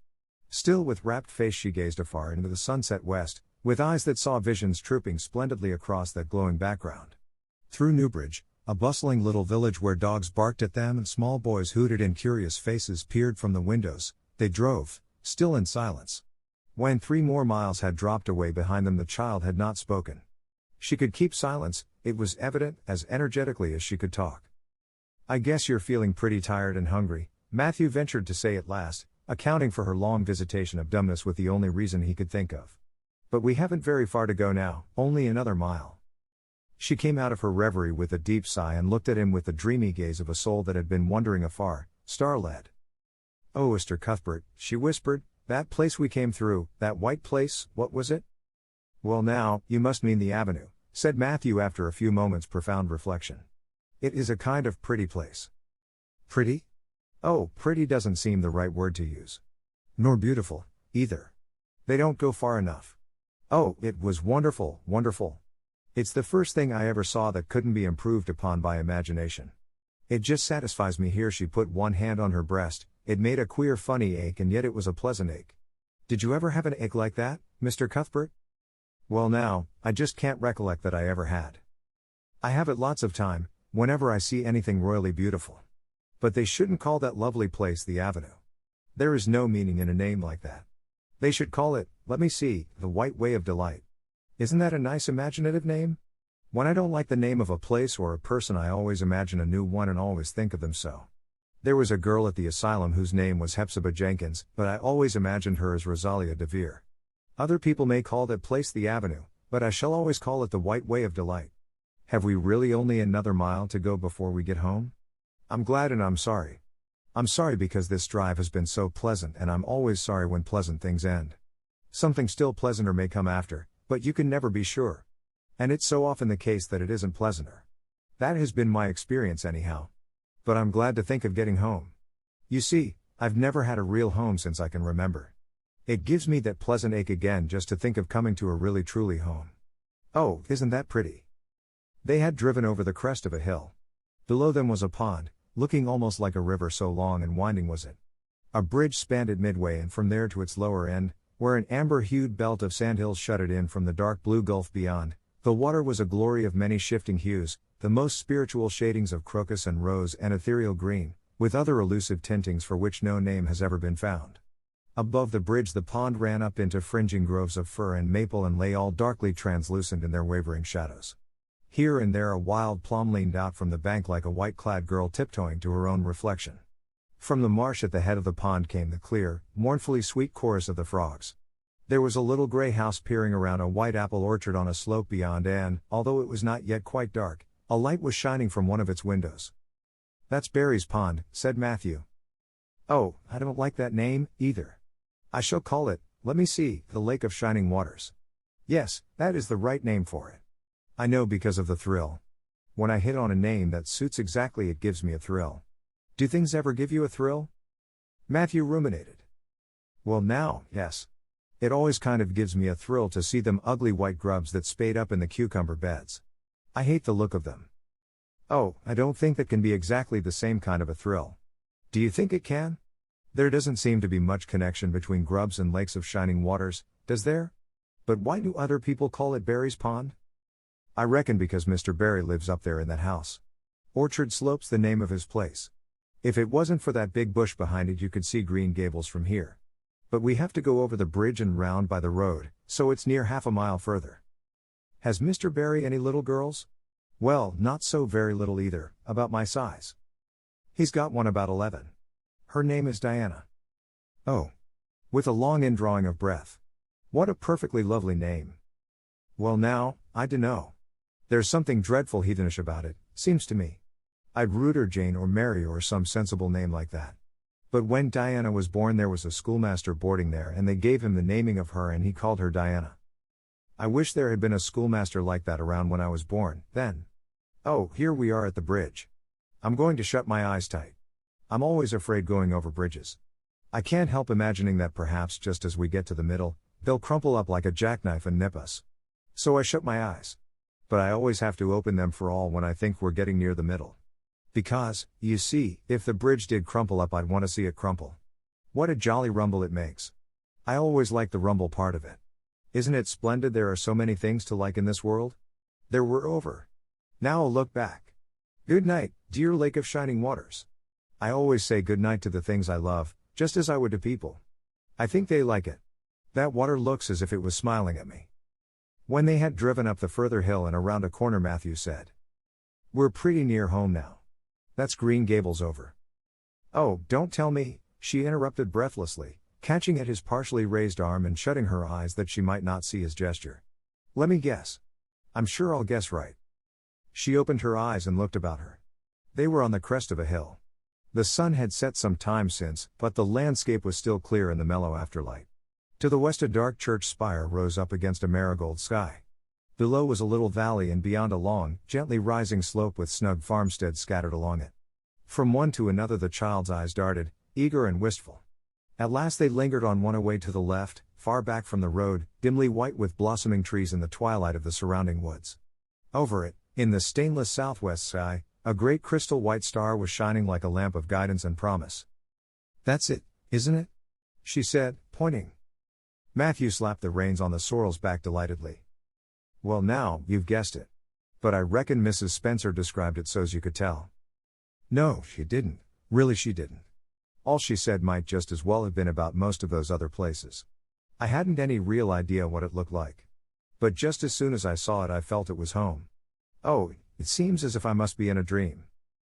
Still with rapt face she gazed afar into the sunset west, with eyes that saw visions trooping splendidly across that glowing background. Through Newbridge, a bustling little village where dogs barked at them and small boys hooted and curious faces peered from the windows, they drove, still in silence. When 3 more miles had dropped away behind them, the child had not spoken. She could keep silence, it was evident, as energetically as she could talk. I guess you're feeling pretty tired and hungry, Matthew ventured to say at last, accounting for her long visitation of dumbness with the only reason he could think of. But we haven't very far to go now, only another mile. She came out of her reverie with a deep sigh and looked at him with the dreamy gaze of a soul that had been wandering afar, star-led. "Oh, Mr. Cuthbert," she whispered, "that place we came through, that white place, what was it?" "Well now, you must mean the avenue," said Matthew after a few moments' profound reflection. "It is a kind of pretty place." "Pretty? Oh, pretty doesn't seem the right word to use. Nor beautiful, either. They don't go far enough. Oh, it was wonderful, wonderful. It's the first thing I ever saw that couldn't be improved upon by imagination. It just satisfies me." Here she put one hand on her breast. It made a queer funny ache, and yet it was a pleasant ache. "Did you ever have an ache like that, Mr. Cuthbert?" "Well now, I just can't recollect that I ever had. I have it lots of time, whenever I see anything royally beautiful. But they shouldn't call that lovely place the Avenue. There is no meaning in a name like that. They should call it, let me see, the White Way of Delight. Isn't that a nice imaginative name? When I don't like the name of a place or a person, I always imagine a new one and always think of them so. There was a girl at the asylum whose name was Hepzibah Jenkins, but I always imagined her as Rosalia de Vere. Other people may call that place the Avenue, but I shall always call it the White Way of Delight. Have we really only another mile to go before we get home? I'm glad and I'm sorry. I'm sorry because this drive has been so pleasant, and I'm always sorry when pleasant things end. Something still pleasanter may come after, but you can never be sure. And it's so often the case that it isn't pleasanter. That has been my experience anyhow. But I'm glad to think of getting home. You see, I've never had a real home since I can remember. It gives me that pleasant ache again just to think of coming to a really truly home. Oh, isn't that pretty?" They had driven over the crest of a hill. Below them was a pond, looking almost like a river, so long and winding was it. A bridge spanned it midway, and from there to its lower end, where an amber-hued belt of sandhills shut it in from the dark blue gulf beyond, the water was a glory of many shifting hues, the most spiritual shadings of crocus and rose and ethereal green, with other elusive tintings for which no name has ever been found. Above the bridge the pond ran up into fringing groves of fir and maple and lay all darkly translucent in their wavering shadows. Here and there a wild plum leaned out from the bank like a white-clad girl tiptoeing to her own reflection. From the marsh at the head of the pond came the clear, mournfully sweet chorus of the frogs. There was a little grey house peering around a white apple orchard on a slope beyond, and, although it was not yet quite dark, a light was shining from one of its windows. "That's Barry's Pond," said Matthew. "Oh, I don't like that name, either. I shall call it, let me see, the Lake of Shining Waters. Yes, that is the right name for it. I know, because of the thrill. When I hit on a name that suits exactly, it gives me a thrill. Do things ever give you a thrill?" Matthew ruminated. "Well now, yes. It always kind of gives me a thrill to see them ugly white grubs that spade up in the cucumber beds. I hate the look of them." "Oh, I don't think that can be exactly the same kind of a thrill. Do you think it can? There doesn't seem to be much connection between grubs and lakes of shining waters, does there? But why do other people call it Barry's Pond?" "I reckon because Mr. Barry lives up there in that house. Orchard Slope's the name of his place. If it wasn't for that big bush behind it, you could see Green Gables from here. But we have to go over the bridge and round by the road, so it's near half a mile further." "Has Mr. Barry any little girls?" "Well, not so very little either, about my size. He's got one about 11. Her name is Diana." "Oh." With a long indrawing of breath. "What a perfectly lovely name." "Well now, I dunno. There's something dreadful heathenish about it, seems to me. I'd Ruth or Jane or Mary or some sensible name like that. But when Diana was born there was a schoolmaster boarding there, and they gave him the naming of her, and he called her Diana. I wish there had been a schoolmaster like that around when I was born, then. Oh, here we are at the bridge. I'm going to shut my eyes tight. I'm always afraid going over bridges. I can't help imagining that perhaps just as we get to the middle, they'll crumple up like a jackknife and nip us. So I shut my eyes. But I always have to open them for all when I think we're getting near the middle. Because, you see, if the bridge did crumple up, I'd want to see it crumple. What a jolly rumble it makes. I always like the rumble part of it. Isn't it splendid there are so many things to like in this world? There we're over. Now a look back. Good night, dear Lake of Shining Waters. I always say good night to the things I love, just as I would to people. I think they like it. That water looks as if it was smiling at me." When they had driven up the further hill and around a corner, Matthew said, "We're pretty near home now. That's Green Gables over. Oh, don't tell me, she interrupted breathlessly, catching at his partially raised arm and shutting her eyes that she might not see his gesture. Let me guess. I'm sure I'll guess right. She opened her eyes and looked about her. They were on the crest of a hill. The sun had set some time since, but the landscape was still clear in the mellow afterlight. To the west a dark church spire rose up against a marigold sky. Below was a little valley and beyond a long, gently rising slope with snug farmsteads scattered along it. From one to another the child's eyes darted, eager and wistful. At last they lingered on one away to the left, far back from the road, dimly white with blossoming trees in the twilight of the surrounding woods. Over it, in the stainless southwest sky, a great crystal white star was shining like a lamp of guidance and promise. That's it, isn't it? She said, pointing. Matthew slapped the reins on the sorrel's back delightedly. Well now, you've guessed it. But I reckon Mrs. Spencer described it so's you could tell. No, she didn't. Really she didn't. All she said might just as well have been about most of those other places. I hadn't any real idea what it looked like. But just as soon as I saw it I felt it was home. Oh, it seems as if I must be in a dream.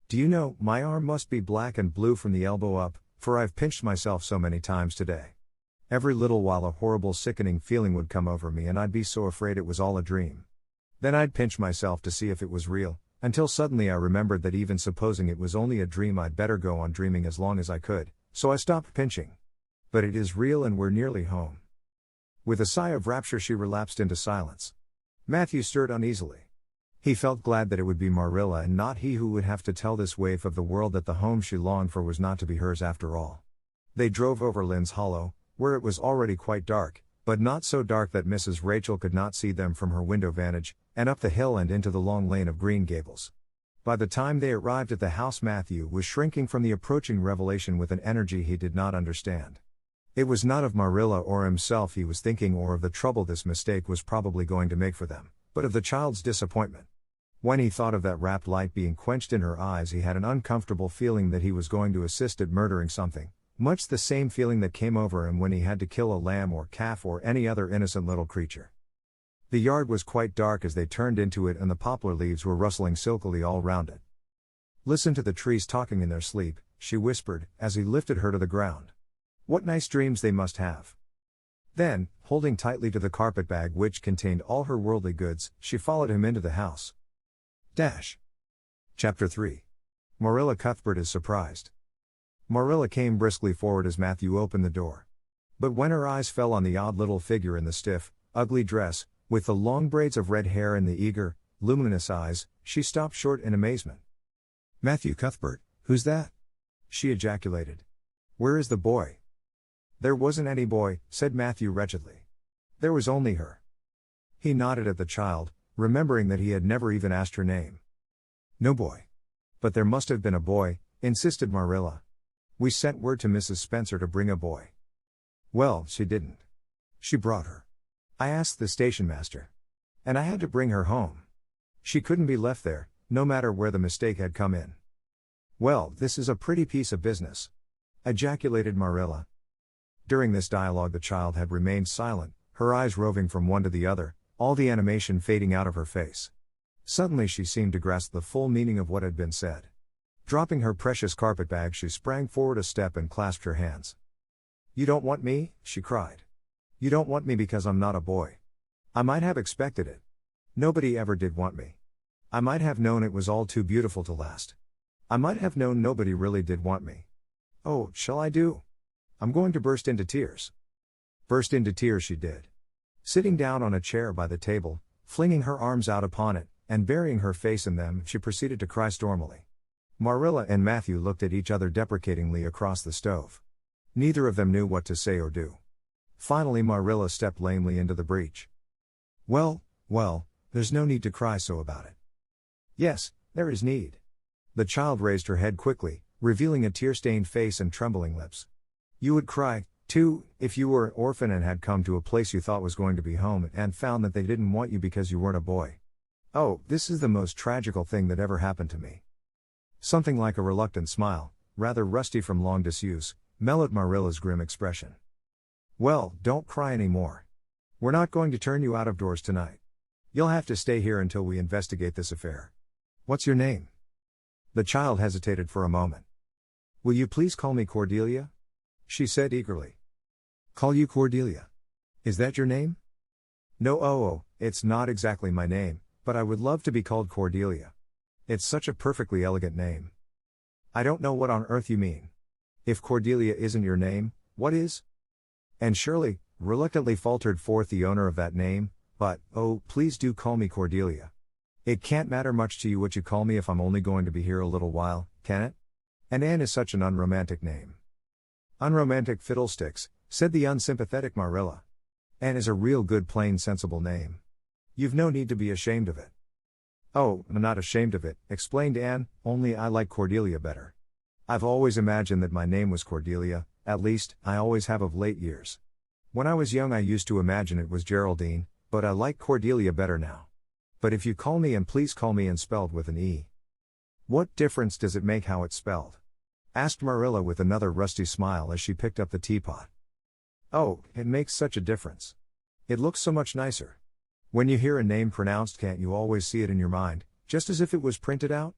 Do you know, my arm must be black and blue from the elbow up, for I've pinched myself so many times today. Every little while a horrible sickening feeling would come over me and I'd be so afraid it was all a dream. Then I'd pinch myself to see if it was real, until suddenly I remembered that even supposing it was only a dream I'd better go on dreaming as long as I could, so I stopped pinching. But it is real and we're nearly home. With a sigh of rapture she relapsed into silence. Matthew stirred uneasily. He felt glad that it would be Marilla and not he who would have to tell this waif of the world that the home she longed for was not to be hers after all. They drove over Lynn's Hollow, where it was already quite dark, but not so dark that Mrs. Rachel could not see them from her window vantage, and up the hill and into the long lane of Green Gables. By the time they arrived at the house Matthew was shrinking from the approaching revelation with an energy he did not understand. It was not of Marilla or himself he was thinking or of the trouble this mistake was probably going to make for them, but of the child's disappointment. When he thought of that rapt light being quenched in her eyes he had an uncomfortable feeling that he was going to assist at murdering something, much the same feeling that came over him when he had to kill a lamb or calf or any other innocent little creature. The yard was quite dark as they turned into it and the poplar leaves were rustling silkily all round it. Listen to the trees talking in their sleep, she whispered, as he lifted her to the ground. What nice dreams they must have. Then, holding tightly to the carpetbag which contained all her worldly goods, she followed him into the house. Chapter 3. Marilla Cuthbert is surprised. Marilla came briskly forward as Matthew opened the door. But when her eyes fell on the odd little figure in the stiff, ugly dress, with the long braids of red hair and the eager, luminous eyes, she stopped short in amazement. Matthew Cuthbert, who's that? She ejaculated. Where is the boy? There wasn't any boy, said Matthew wretchedly. There was only her. He nodded at the child, remembering that he had never even asked her name. No boy. But there must have been a boy, insisted Marilla. We sent word to Mrs. Spencer to bring a boy. Well, she didn't. She brought her. I asked the station master. And I had to bring her home. She couldn't be left there, no matter where the mistake had come in. Well, this is a pretty piece of business, ejaculated Marilla. During this dialogue the child had remained silent, her eyes roving from one to the other, all the animation fading out of her face. Suddenly she seemed to grasp the full meaning of what had been said. Dropping her precious carpetbag she sprang forward a step and clasped her hands. You don't want me? She cried. You don't want me because I'm not a boy. I might have expected it. Nobody ever did want me. I might have known it was all too beautiful to last. I might have known nobody really did want me. Oh, shall I do? I'm going to burst into tears. Burst into tears she did. Sitting down on a chair by the table, flinging her arms out upon it, and burying her face in them, she proceeded to cry stormily. Marilla and Matthew looked at each other deprecatingly across the stove. Neither of them knew what to say or do. Finally Marilla stepped lamely into the breach. Well, there's no need to cry so about it. Yes, there is need. The child raised her head quickly, revealing a tear-stained face and trembling lips. You would cry, too, if you were an orphan and had come to a place you thought was going to be home and found that they didn't want you because you weren't a boy. Oh, this is the most tragical thing that ever happened to me. Something like a reluctant smile, rather rusty from long disuse, mellowed Marilla's grim expression. Well, don't cry any more. We're not going to turn you out of doors tonight. You'll have to stay here until we investigate this affair. What's your name? The child hesitated for a moment. "Will you please call me Cordelia?" she said eagerly. "Call you Cordelia? Is that your name?" "No, it's not exactly my name, but I would love to be called Cordelia. It's such a perfectly elegant name." "I don't know what on earth you mean. If Cordelia isn't your name, what is?" And Shirley reluctantly faltered forth the owner of that name, "But, oh, please do call me Cordelia. It can't matter much to you what you call me if I'm only going to be here a little while, can it? And Anne is such an unromantic name." "Unromantic fiddlesticks," said the unsympathetic Marilla. "Anne is a real good plain sensible name. You've no need to be ashamed of it." "Oh, I'm not ashamed of it," explained Anne, "only I like Cordelia better. I've always imagined that my name was Cordelia, at least, I always have of late years. When I was young I used to imagine it was Geraldine, but I like Cordelia better now. But if you call me and please call me and spelled with an E." "What difference does it make how it's spelled?" asked Marilla with another rusty smile as she picked up the teapot. "Oh, it makes such a difference. It looks so much nicer. When you hear a name pronounced, can't you always see it in your mind, just as if it was printed out?"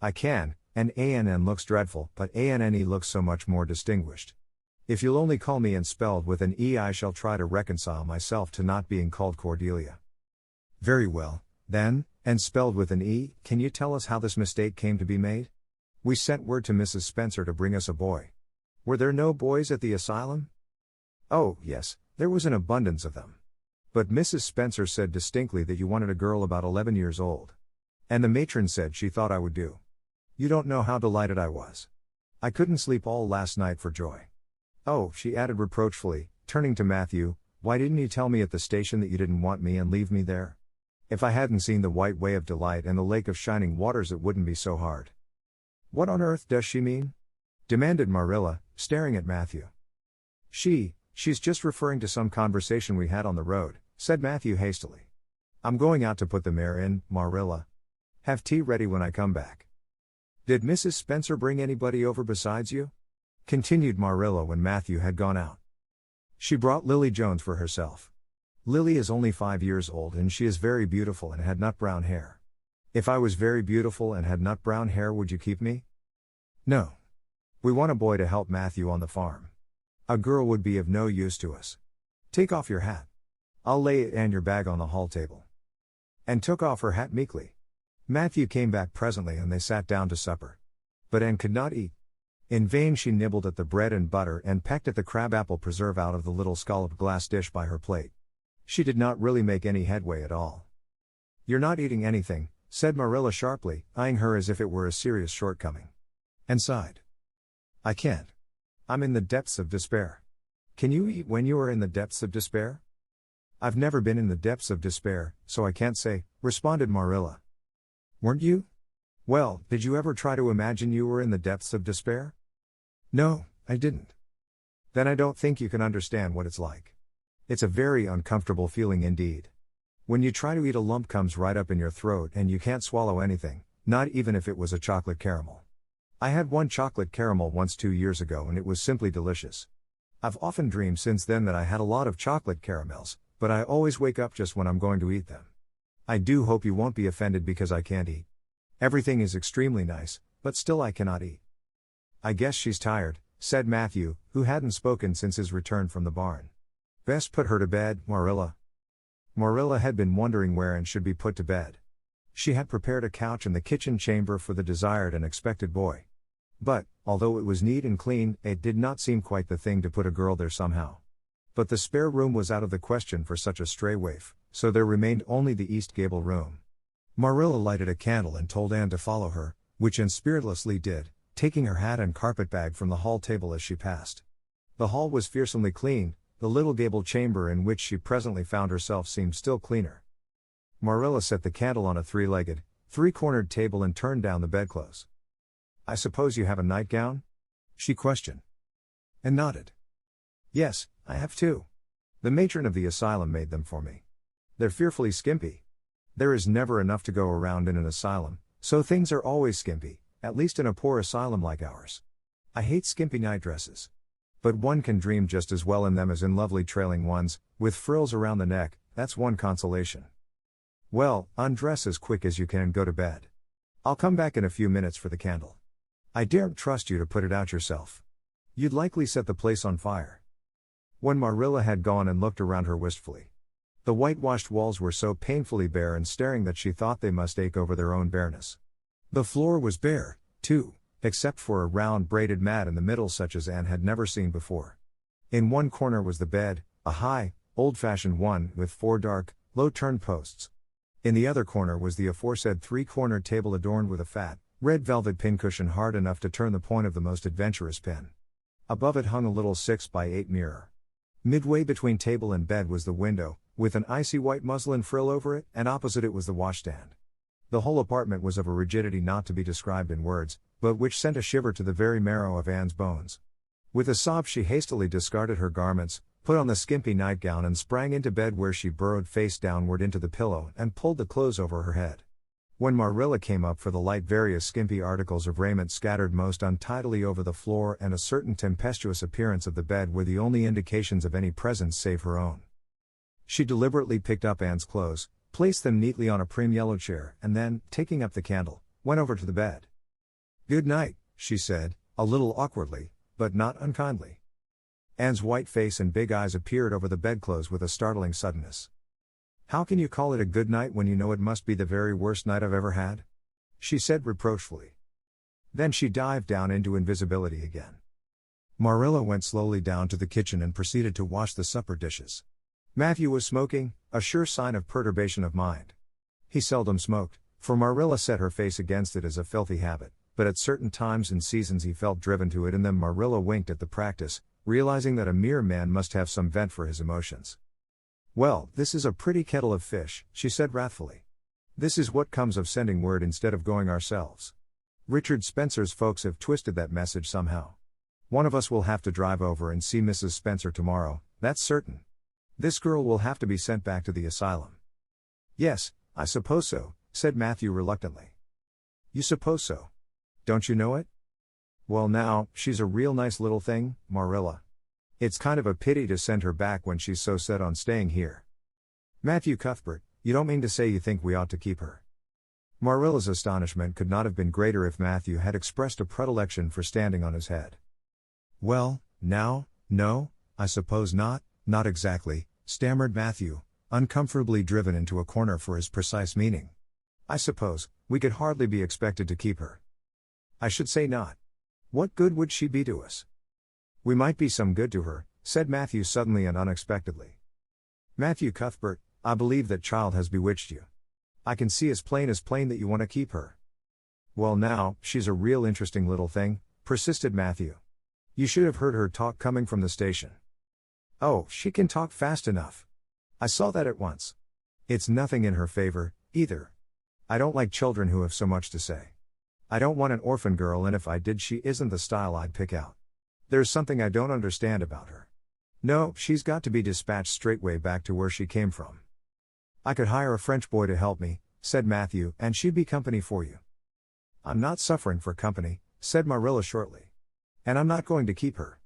"I can, and ANN looks dreadful, but ANNE looks so much more distinguished. If you'll only call me and spelled with an E, I shall try to reconcile myself to not being called Cordelia." "Very well, then, and spelled with an E, can you tell us how this mistake came to be made? We sent word to Mrs. Spencer to bring us a boy. Were there no boys at the asylum?" "Oh, yes, there was an abundance of them. But Mrs. Spencer said distinctly that you wanted a girl about 11 years old. And the matron said she thought I would do. You don't know how delighted I was. I couldn't sleep all last night for joy. Oh," she added reproachfully, turning to Matthew, "why didn't you tell me at the station that you didn't want me and leave me there? If I hadn't seen the White Way of Delight and the Lake of Shining Waters it wouldn't be so hard." "What on earth does she mean?" demanded Marilla, staring at Matthew. She's just referring to some conversation we had on the road," said Matthew hastily. "I'm going out to put the mare in, Marilla. Have tea ready when I come back." "Did Mrs. Spencer bring anybody over besides you?" continued Marilla when Matthew had gone out. "She brought Lily Jones for herself. Lily is only 5 years old and she is very beautiful and had nut brown hair. If I was very beautiful and had nut brown hair, would you keep me?" "No. We want a boy to help Matthew on the farm. A girl would be of no use to us. Take off your hat. I'll lay it and your bag on the hall table." Anne took off her hat meekly. Matthew came back presently and they sat down to supper. But Anne could not eat. In vain she nibbled at the bread and butter and pecked at the crabapple preserve out of the little scalloped glass dish by her plate. She did not really make any headway at all. "You're not eating anything," said Marilla sharply, eyeing her as if it were a serious shortcoming. And sighed. "I can't. I'm in the depths of despair." "Can you eat when you are in the depths of despair?" "I've never been in the depths of despair, so I can't say," responded Marilla. "Weren't you? Well, did you ever try to imagine you were in the depths of despair?" "No, I didn't." "Then I don't think you can understand what it's like. It's a very uncomfortable feeling indeed. When you try to eat, a lump comes right up in your throat and you can't swallow anything, not even if it was a chocolate caramel. I had one chocolate caramel once 2 years ago and it was simply delicious. I've often dreamed since then that I had a lot of chocolate caramels, but I always wake up just when I'm going to eat them. I do hope you won't be offended because I can't eat. Everything is extremely nice, but still I cannot eat." "I guess she's tired," said Matthew, who hadn't spoken since his return from the barn. "Best put her to bed, Marilla." Marilla had been wondering where Anne should be put to bed. She had prepared a couch in the kitchen chamber for the desired and expected boy. But, although it was neat and clean, it did not seem quite the thing to put a girl there somehow. But the spare room was out of the question for such a stray waif, so there remained only the east gable room. Marilla lighted a candle and told Anne to follow her, which Anne spiritlessly did, taking her hat and carpetbag from the hall table as she passed. The hall was fearsomely clean, the little gable chamber in which she presently found herself seemed still cleaner. Marilla set the candle on a three-legged, three-cornered table and turned down the bedclothes. "I suppose you have a nightgown?" she questioned. And nodded. "Yes, I have two. The matron of the asylum made them for me. They're fearfully skimpy. There is never enough to go around in an asylum, so things are always skimpy, at least in a poor asylum like ours. I hate skimpy nightdresses. But one can dream just as well in them as in lovely trailing ones, with frills around the neck, that's one consolation. Well, undress as quick as you can and go to bed. I'll come back in a few minutes for the candle. I daren't trust you to put it out yourself. You'd likely set the place on fire. When Marilla had gone and looked around her wistfully. The whitewashed walls were so painfully bare and staring that she thought they must ache over their own bareness. The floor was bare, too, except for a round braided mat in the middle such as Anne had never seen before. In one corner was the bed, a high, old-fashioned one with 4 dark, low-turned posts. In the other corner was the aforesaid 3-cornered table adorned with a fat, red velvet pincushion hard enough to turn the point of the most adventurous pin. Above it hung a little 6x8 mirror. Midway between table and bed was the window, with an icy white muslin frill over it, and opposite it was the washstand. The whole apartment was of a rigidity not to be described in words, but which sent a shiver to the very marrow of Anne's bones. With a sob she hastily discarded her garments, put on the skimpy nightgown and sprang into bed, where she burrowed face downward into the pillow and pulled the clothes over her head. When Marilla came up for the light, various skimpy articles of raiment scattered most untidily over the floor and a certain tempestuous appearance of the bed were the only indications of any presence save her own. She deliberately picked up Anne's clothes, placed them neatly on a prim yellow chair, and then, taking up the candle, went over to the bed. "Good night," she said, a little awkwardly, but not unkindly. Anne's white face and big eyes appeared over the bedclothes with a startling suddenness. "How can you call it a good night when you know it must be the very worst night I've ever had?" she said reproachfully. Then she dived down into invisibility again. Marilla went slowly down to the kitchen and proceeded to wash the supper dishes. Matthew was smoking, a sure sign of perturbation of mind. He seldom smoked, for Marilla set her face against it as a filthy habit, but at certain times and seasons he felt driven to it, and then Marilla winked at the practice, realizing that a mere man must have some vent for his emotions. "Well, this is a pretty kettle of fish," she said wrathfully. "This is what comes of sending word instead of going ourselves. Richard Spencer's folks have twisted that message somehow. One of us will have to drive over and see Mrs. Spencer tomorrow, that's certain. This girl will have to be sent back to the asylum." "Yes, I suppose so," said Matthew reluctantly. "You suppose so? Don't you know it? Well now, she's a real nice little thing, Marilla. It's kind of a pity to send her back when she's so set on staying here." "Matthew Cuthbert, you don't mean to say you think we ought to keep her?" Marilla's astonishment could not have been greater if Matthew had expressed a predilection for standing on his head. "Well, now, no, I suppose not exactly," stammered Matthew, uncomfortably driven into a corner for his precise meaning. "I suppose, we could hardly be expected to keep her." "I should say not. What good would she be to us?" "We might be some good to her," said Matthew suddenly and unexpectedly. "Matthew Cuthbert, I believe that child has bewitched you. I can see as plain that you want to keep her." "Well now, she's a real interesting little thing," persisted Matthew. "You should have heard her talk coming from the station." "Oh, she can talk fast enough. I saw that at once. It's nothing in her favor, either. I don't like children who have so much to say. I don't want an orphan girl, and if I did, she isn't the style I'd pick out. There's something I don't understand about her. No, she's got to be dispatched straightway back to where she came from." "I could hire a French boy to help me," said Matthew, "and she'd be company for you." "I'm not suffering for company," said Marilla shortly. "And I'm not going to keep her."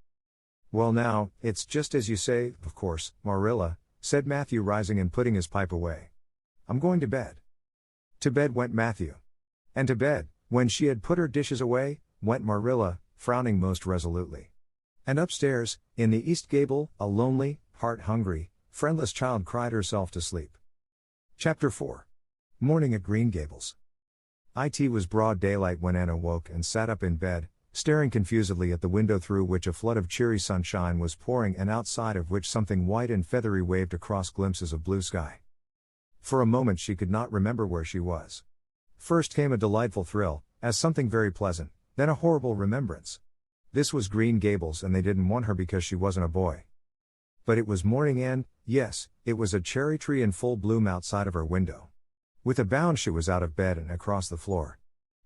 "Well now, it's just as you say, of course, Marilla," said Matthew, rising and putting his pipe away. "I'm going to bed." To bed went Matthew. And to bed, when she had put her dishes away, went Marilla, frowning most resolutely. And upstairs, in the east gable, a lonely, heart-hungry, friendless child cried herself to sleep. Chapter 4. Morning at Green Gables. It was broad daylight when Anne awoke and sat up in bed, staring confusedly at the window through which a flood of cheery sunshine was pouring and outside of which something white and feathery waved across glimpses of blue sky. For a moment she could not remember where she was. First came a delightful thrill, as something very pleasant, then a horrible remembrance. This was Green Gables, and they didn't want her because she wasn't a boy. But it was morning, and, yes, it was a cherry tree in full bloom outside of her window. With a bound she was out of bed and across the floor.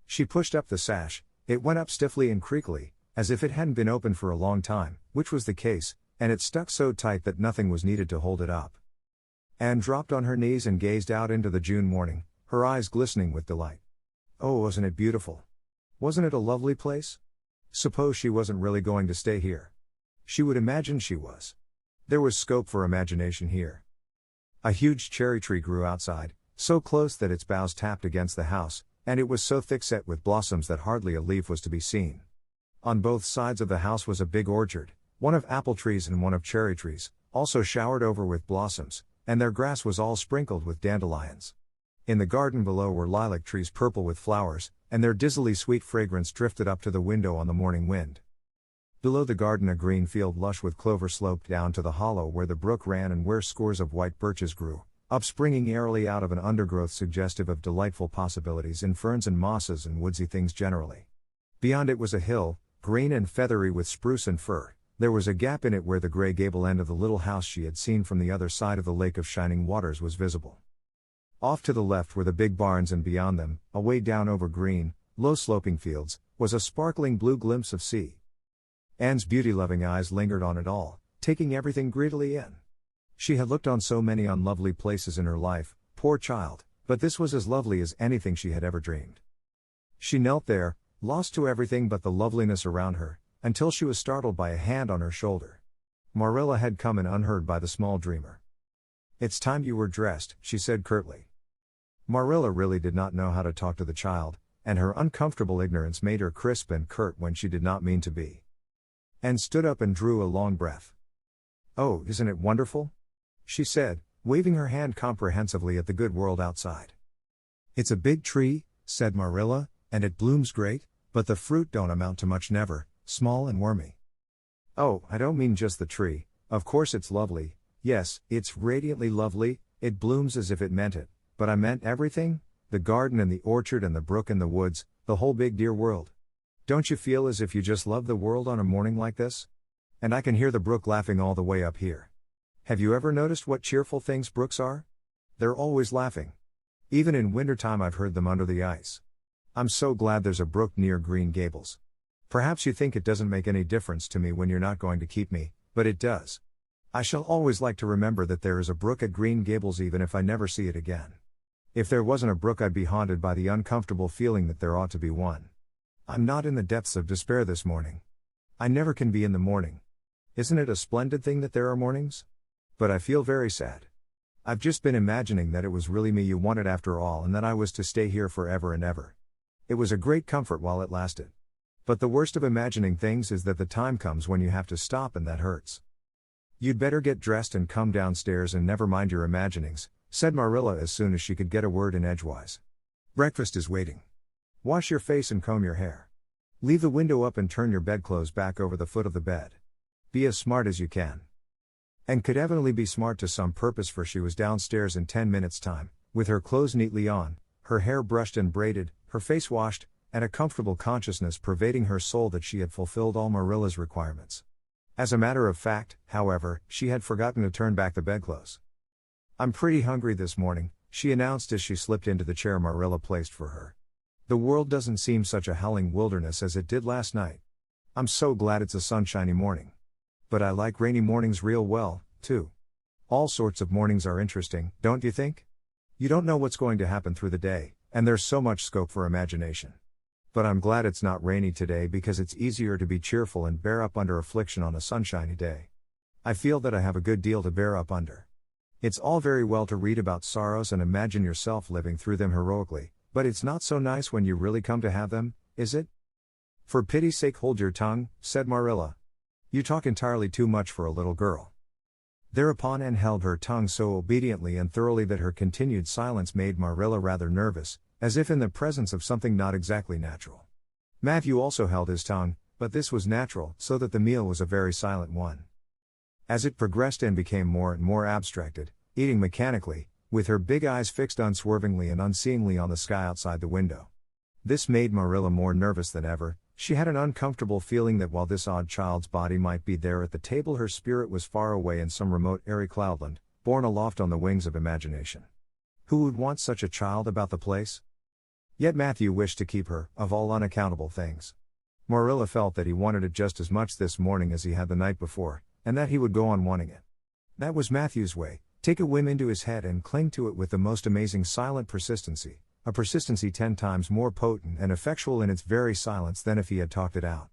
She pushed up the sash. It went up stiffly and creakily, as if it hadn't been opened for a long time, which was the case, and it stuck so tight that nothing was needed to hold it up. Anne dropped on her knees and gazed out into the June morning, her eyes glistening with delight. Oh, wasn't it beautiful? Wasn't it a lovely place? Suppose she wasn't really going to stay here. She would imagine she was. There was scope for imagination here. A huge cherry tree grew outside, so close that its boughs tapped against the house, and it was so thick-set with blossoms that hardly a leaf was to be seen. On both sides of the house was a big orchard, one of apple trees and one of cherry trees, also showered over with blossoms, and their grass was all sprinkled with dandelions. In the garden below were lilac trees purple with flowers, and their dizzily sweet fragrance drifted up to the window on the morning wind. Below the garden a green field lush with clover sloped down to the hollow where the brook ran and where scores of white birches grew, upspringing airily out of an undergrowth suggestive of delightful possibilities in ferns and mosses and woodsy things generally. Beyond it was a hill, green and feathery with spruce and fir. There was a gap in it where the gray gable end of the little house she had seen from the other side of the lake of shining waters was visible. Off to the left were the big barns, and beyond them, away down over green, low-sloping fields, was a sparkling blue glimpse of sea. Anne's beauty-loving eyes lingered on it all, taking everything greedily in. She had looked on so many unlovely places in her life, poor child, but this was as lovely as anything she had ever dreamed. She knelt there, lost to everything but the loveliness around her, until she was startled by a hand on her shoulder. Marilla had come in unheard by the small dreamer. "It's time you were dressed," she said curtly. Marilla really did not know how to talk to the child, and her uncomfortable ignorance made her crisp and curt when she did not mean to be. Anne stood up and drew a long breath. "Oh, isn't it wonderful?" she said, waving her hand comprehensively at the good world outside. "It's a big tree," said Marilla, "and it blooms great, but the fruit don't amount to much never, small and wormy." "Oh, I don't mean just the tree, of course it's lovely, yes, it's radiantly lovely, it blooms as if it meant it, but I meant everything, the garden and the orchard and the brook and the woods, the whole big dear world. Don't you feel as if you just love the world on a morning like this? And I can hear the brook laughing all the way up here. Have you ever noticed what cheerful things brooks are? They're always laughing. Even in wintertime I've heard them under the ice. I'm so glad there's a brook near Green Gables. Perhaps you think it doesn't make any difference to me when you're not going to keep me, but it does. I shall always like to remember that there is a brook at Green Gables even if I never see it again. If there wasn't a brook I'd be haunted by the uncomfortable feeling that there ought to be one. I'm not in the depths of despair this morning. I never can be in the morning. Isn't it a splendid thing that there are mornings? But I feel very sad. I've just been imagining that it was really me you wanted after all and that I was to stay here forever and ever. It was a great comfort while it lasted. But the worst of imagining things is that the time comes when you have to stop, and that hurts. You'd better get dressed and come downstairs and never mind your imaginings, said Marilla as soon as she could get a word in edgewise. Breakfast is waiting. Wash your face and comb your hair. Leave the window up and turn your bedclothes back over the foot of the bed. Be as smart as you can. And could evidently be smart to some purpose, for she was downstairs in 10 minutes' time, with her clothes neatly on, her hair brushed and braided, her face washed, and a comfortable consciousness pervading her soul that she had fulfilled all Marilla's requirements. As a matter of fact, however, she had forgotten to turn back the bedclothes. "I'm pretty hungry this morning," she announced as she slipped into the chair Marilla placed for her. "The world doesn't seem such a howling wilderness as it did last night. I'm so glad it's a sunshiny morning. But I like rainy mornings real well, too. All sorts of mornings are interesting, don't you think? You don't know what's going to happen through the day, and there's so much scope for imagination. But I'm glad it's not rainy today, because it's easier to be cheerful and bear up under affliction on a sunshiny day. I feel that I have a good deal to bear up under. It's all very well to read about sorrows and imagine yourself living through them heroically, but it's not so nice when you really come to have them, is it?" "For pity's sake hold your tongue," said Marilla. "You talk entirely too much for a little girl." Thereupon Anne held her tongue so obediently and thoroughly that her continued silence made Marilla rather nervous, as if in the presence of something not exactly natural. Matthew also held his tongue, but this was natural, so that the meal was a very silent one. As it progressed, Anne became more and more abstracted, eating mechanically, with her big eyes fixed unswervingly and unseeingly on the sky outside the window. This made Marilla more nervous than ever. She had an uncomfortable feeling that while this odd child's body might be there at the table, her spirit was far away in some remote airy cloudland, borne aloft on the wings of imagination. Who would want such a child about the place? Yet Matthew wished to keep her, of all unaccountable things. Marilla felt that he wanted it just as much this morning as he had the night before, and that he would go on wanting it. That was Matthew's way, take a whim into his head and cling to it with the most amazing silent persistency, a persistency 10 times more potent and effectual in its very silence than if he had talked it out.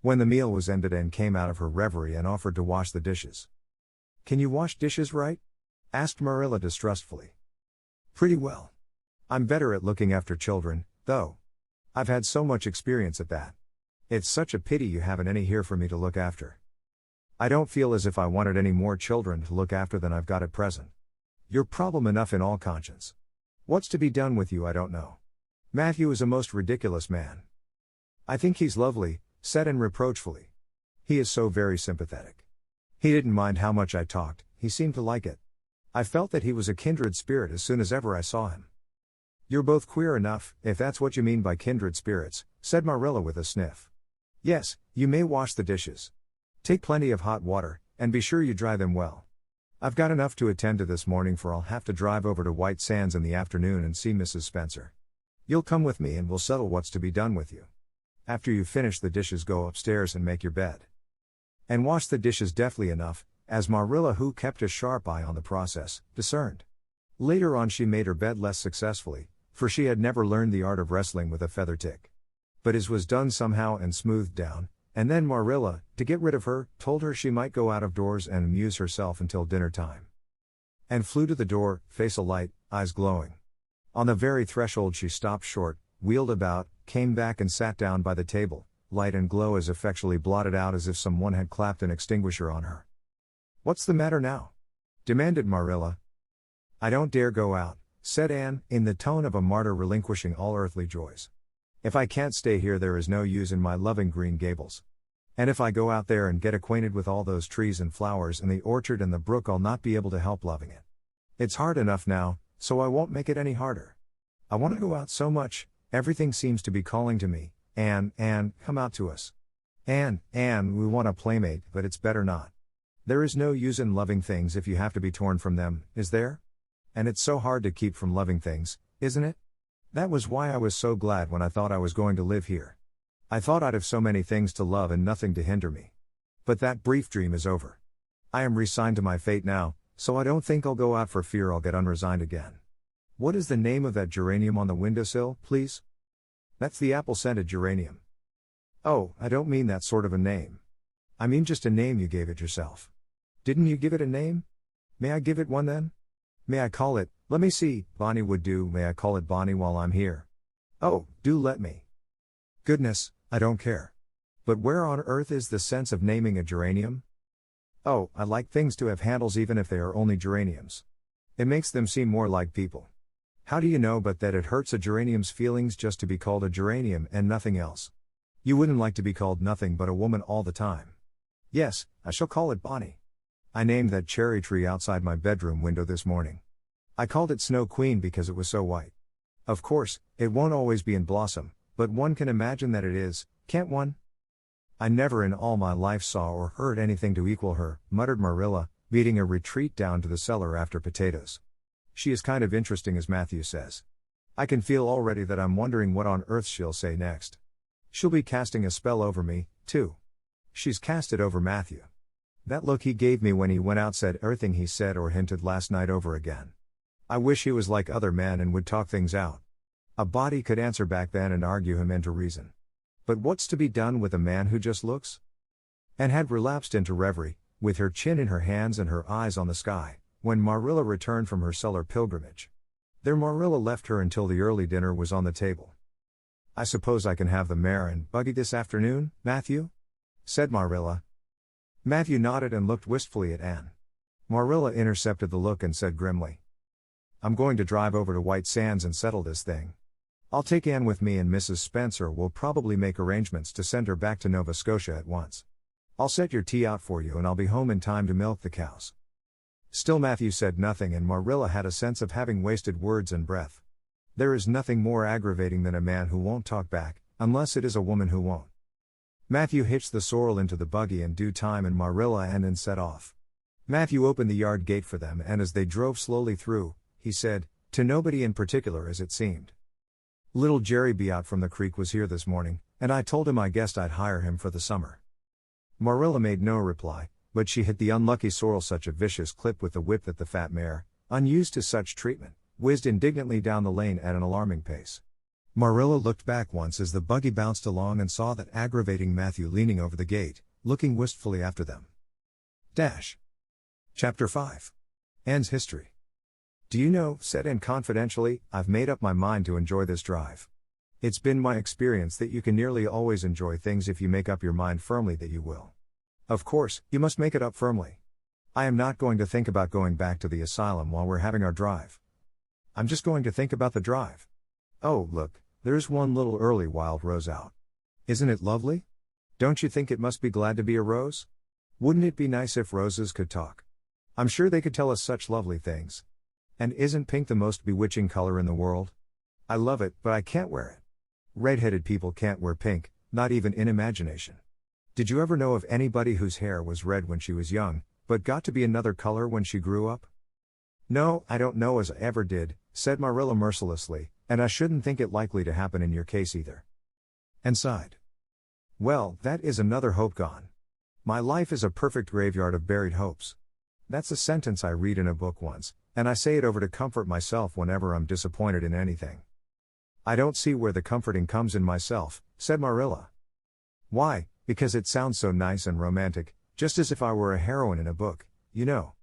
When the meal was ended, Anne came out of her reverie and offered to wash the dishes. "Can you wash dishes right?" asked Marilla distrustfully. "Pretty well. I'm better at looking after children, though. I've had so much experience at that. It's such a pity you haven't any here for me to look after. I don't feel as if I wanted any more children to look after than I've got at present. You're problem enough in all conscience. What's to be done with you I don't know. Matthew is a most ridiculous man. I think he's lovely, said Anne reproachfully. He is so very sympathetic. He didn't mind how much I talked, he seemed to like it. I felt that he was a kindred spirit as soon as ever I saw him. You're both queer enough, if that's what you mean by kindred spirits, said Marilla with a sniff. Yes, you may wash the dishes. Take plenty of hot water, and be sure you dry them well. I've got enough to attend to this morning, for I'll have to drive over to White Sands in the afternoon and see Mrs. Spencer. You'll come with me and we'll settle what's to be done with you. After you finish the dishes, go upstairs and make your bed. And wash the dishes deftly enough, as Marilla, who kept a sharp eye on the process, discerned. Later on she made her bed less successfully, for she had never learned the art of wrestling with a feather tick. But his was done somehow and smoothed down, and then Marilla, to get rid of her, told her she might go out of doors and amuse herself until dinner time. And flew to the door, face alight, eyes glowing. On the very threshold she stopped short, wheeled about, came back and sat down by the table, light and glow as effectually blotted out as if someone had clapped an extinguisher on her. What's the matter now? Demanded Marilla. I don't dare go out, said Anne, in the tone of a martyr relinquishing all earthly joys. If I can't stay here, there is no use in my loving Green Gables. And if I go out there and get acquainted with all those trees and flowers and the orchard and the brook, I'll not be able to help loving it. It's hard enough now, so I won't make it any harder. I want to go out so much, everything seems to be calling to me. Anne, come out to us. Anne, we want a playmate, but it's better not. There is no use in loving things if you have to be torn from them, is there? And it's so hard to keep from loving things, isn't it? That was why I was so glad when I thought I was going to live here. I thought I'd have so many things to love and nothing to hinder me. But that brief dream is over. I am resigned to my fate now, so I don't think I'll go out for fear I'll get unresigned again. What is the name of that geranium on the windowsill, please? That's the apple-scented geranium. Oh, I don't mean that sort of a name. I mean just a name you gave it yourself. Didn't you give it a name? May I give it one then? May I call it, let me see, Bonnie would do, may I call it Bonnie while I'm here? Oh, do let me. Goodness, I don't care. But where on earth is the sense of naming a geranium? Oh, I like things to have handles even if they are only geraniums. It makes them seem more like people. How do you know but that it hurts a geranium's feelings just to be called a geranium and nothing else? You wouldn't like to be called nothing but a woman all the time. Yes, I shall call it Bonnie. I named that cherry tree outside my bedroom window this morning. I called it Snow Queen because it was so white. Of course, it won't always be in blossom, but one can imagine that it is, can't one? I never in all my life saw or heard anything to equal her, muttered Marilla, beating a retreat down to the cellar after potatoes. She is kind of interesting, as Matthew says. I can feel already that I'm wondering what on earth she'll say next. She'll be casting a spell over me, too. She's cast it over Matthew. That look he gave me when he went out said everything he said or hinted last night over again. I wish he was like other men and would talk things out. A body could answer back then and argue him into reason. But what's to be done with a man who just looks? And had relapsed into reverie, with her chin in her hands and her eyes on the sky, when Marilla returned from her cellar pilgrimage. There Marilla left her until the early dinner was on the table. I suppose I can have the mare and buggy this afternoon, Matthew? Said Marilla. Matthew nodded and looked wistfully at Anne. Marilla intercepted the look and said grimly, I'm going to drive over to White Sands and settle this thing. I'll take Anne with me and Mrs. Spencer will probably make arrangements to send her back to Nova Scotia at once. I'll set your tea out for you and I'll be home in time to milk the cows. Still Matthew said nothing and Marilla had a sense of having wasted words and breath. There is nothing more aggravating than a man who won't talk back, unless it is a woman who won't. Matthew hitched the sorrel into the buggy in due time and Marilla and Anne set off. Matthew opened the yard gate for them and as they drove slowly through, he said, to nobody in particular as it seemed. Little Jerry be out from the creek was here this morning, and I told him I guessed I'd hire him for the summer. Marilla made no reply, but she hit the unlucky sorrel such a vicious clip with the whip that the fat mare, unused to such treatment, whizzed indignantly down the lane at an alarming pace. Marilla looked back once as the buggy bounced along and saw that aggravating Matthew leaning over the gate, looking wistfully after them. Chapter 5. Anne's History. Do you know, said Anne confidentially, I've made up my mind to enjoy this drive. It's been my experience that you can nearly always enjoy things if you make up your mind firmly that you will. Of course, you must make it up firmly. I am not going to think about going back to the asylum while we're having our drive. I'm just going to think about the drive. Oh, look, there's one little early wild rose out. Isn't it lovely? Don't you think it must be glad to be a rose? Wouldn't it be nice if roses could talk? I'm sure they could tell us such lovely things. And isn't pink the most bewitching color in the world? I love it, but I can't wear it. Red-headed people can't wear pink, not even in imagination. Did you ever know of anybody whose hair was red when she was young, but got to be another color when she grew up? No, I don't know as I ever did, said Marilla mercilessly, and I shouldn't think it likely to happen in your case either. And sighed. Well, that is another hope gone. My life is a perfect graveyard of buried hopes. That's a sentence I read in a book once, and I say it over to comfort myself whenever I'm disappointed in anything. I don't see where the comforting comes in myself, said Marilla. Why? Because it sounds so nice and romantic, just as if I were a heroine in a book, you know.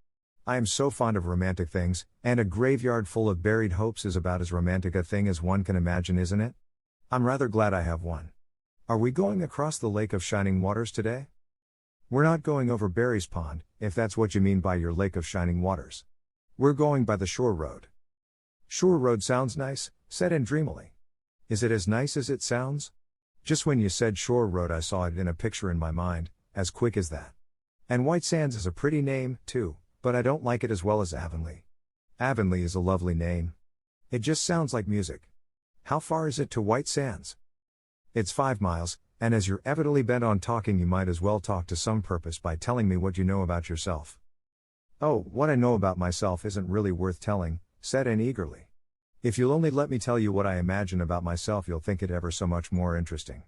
I am so fond of romantic things, and a graveyard full of buried hopes is about as romantic a thing as one can imagine, isn't it? I'm rather glad I have one. Are we going across the Lake of Shining Waters today? We're not going over Barry's Pond, if that's what you mean by your Lake of Shining Waters. We're going by the Shore Road. Shore Road sounds nice, said Anne dreamily. Is it as nice as it sounds? Just when you said Shore Road I saw it in a picture in my mind, as quick as that. And White Sands is a pretty name, too, but I don't like it as well as Avonlea. Avonlea is a lovely name. It just sounds like music. How far is it to White Sands? It's 5 miles, and as you're evidently bent on talking you might as well talk to some purpose by telling me what you know about yourself. Oh, what I know about myself isn't really worth telling, said Anne eagerly. If you'll only let me tell you what I imagine about myself you'll think it ever so much more interesting.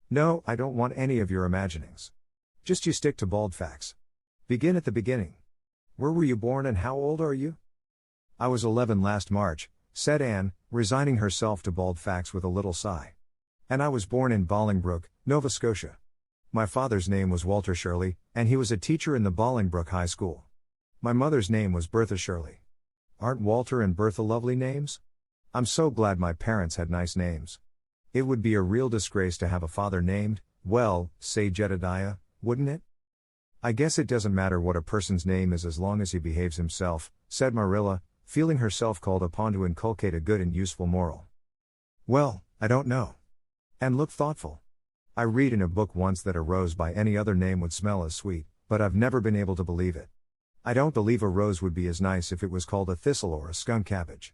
No, I don't want any of your imaginings. Just you stick to bald facts. Begin at the beginning. Where were you born and how old are you? I was 11 last March, said Anne, resigning herself to bald facts with a little sigh. And I was born in Bolingbroke, Nova Scotia. My father's name was Walter Shirley, and he was a teacher in the Bolingbroke High School. My mother's name was Bertha Shirley. Aren't Walter and Bertha lovely names? I'm so glad my parents had nice names. It would be a real disgrace to have a father named, well, say Jedediah, wouldn't it? I guess it doesn't matter what a person's name is as long as he behaves himself, said Marilla, feeling herself called upon to inculcate a good and useful moral. Well, I don't know. And looked thoughtful. I read in a book once that a rose by any other name would smell as sweet, but I've never been able to believe it. I don't believe a rose would be as nice if it was called a thistle or a skunk cabbage.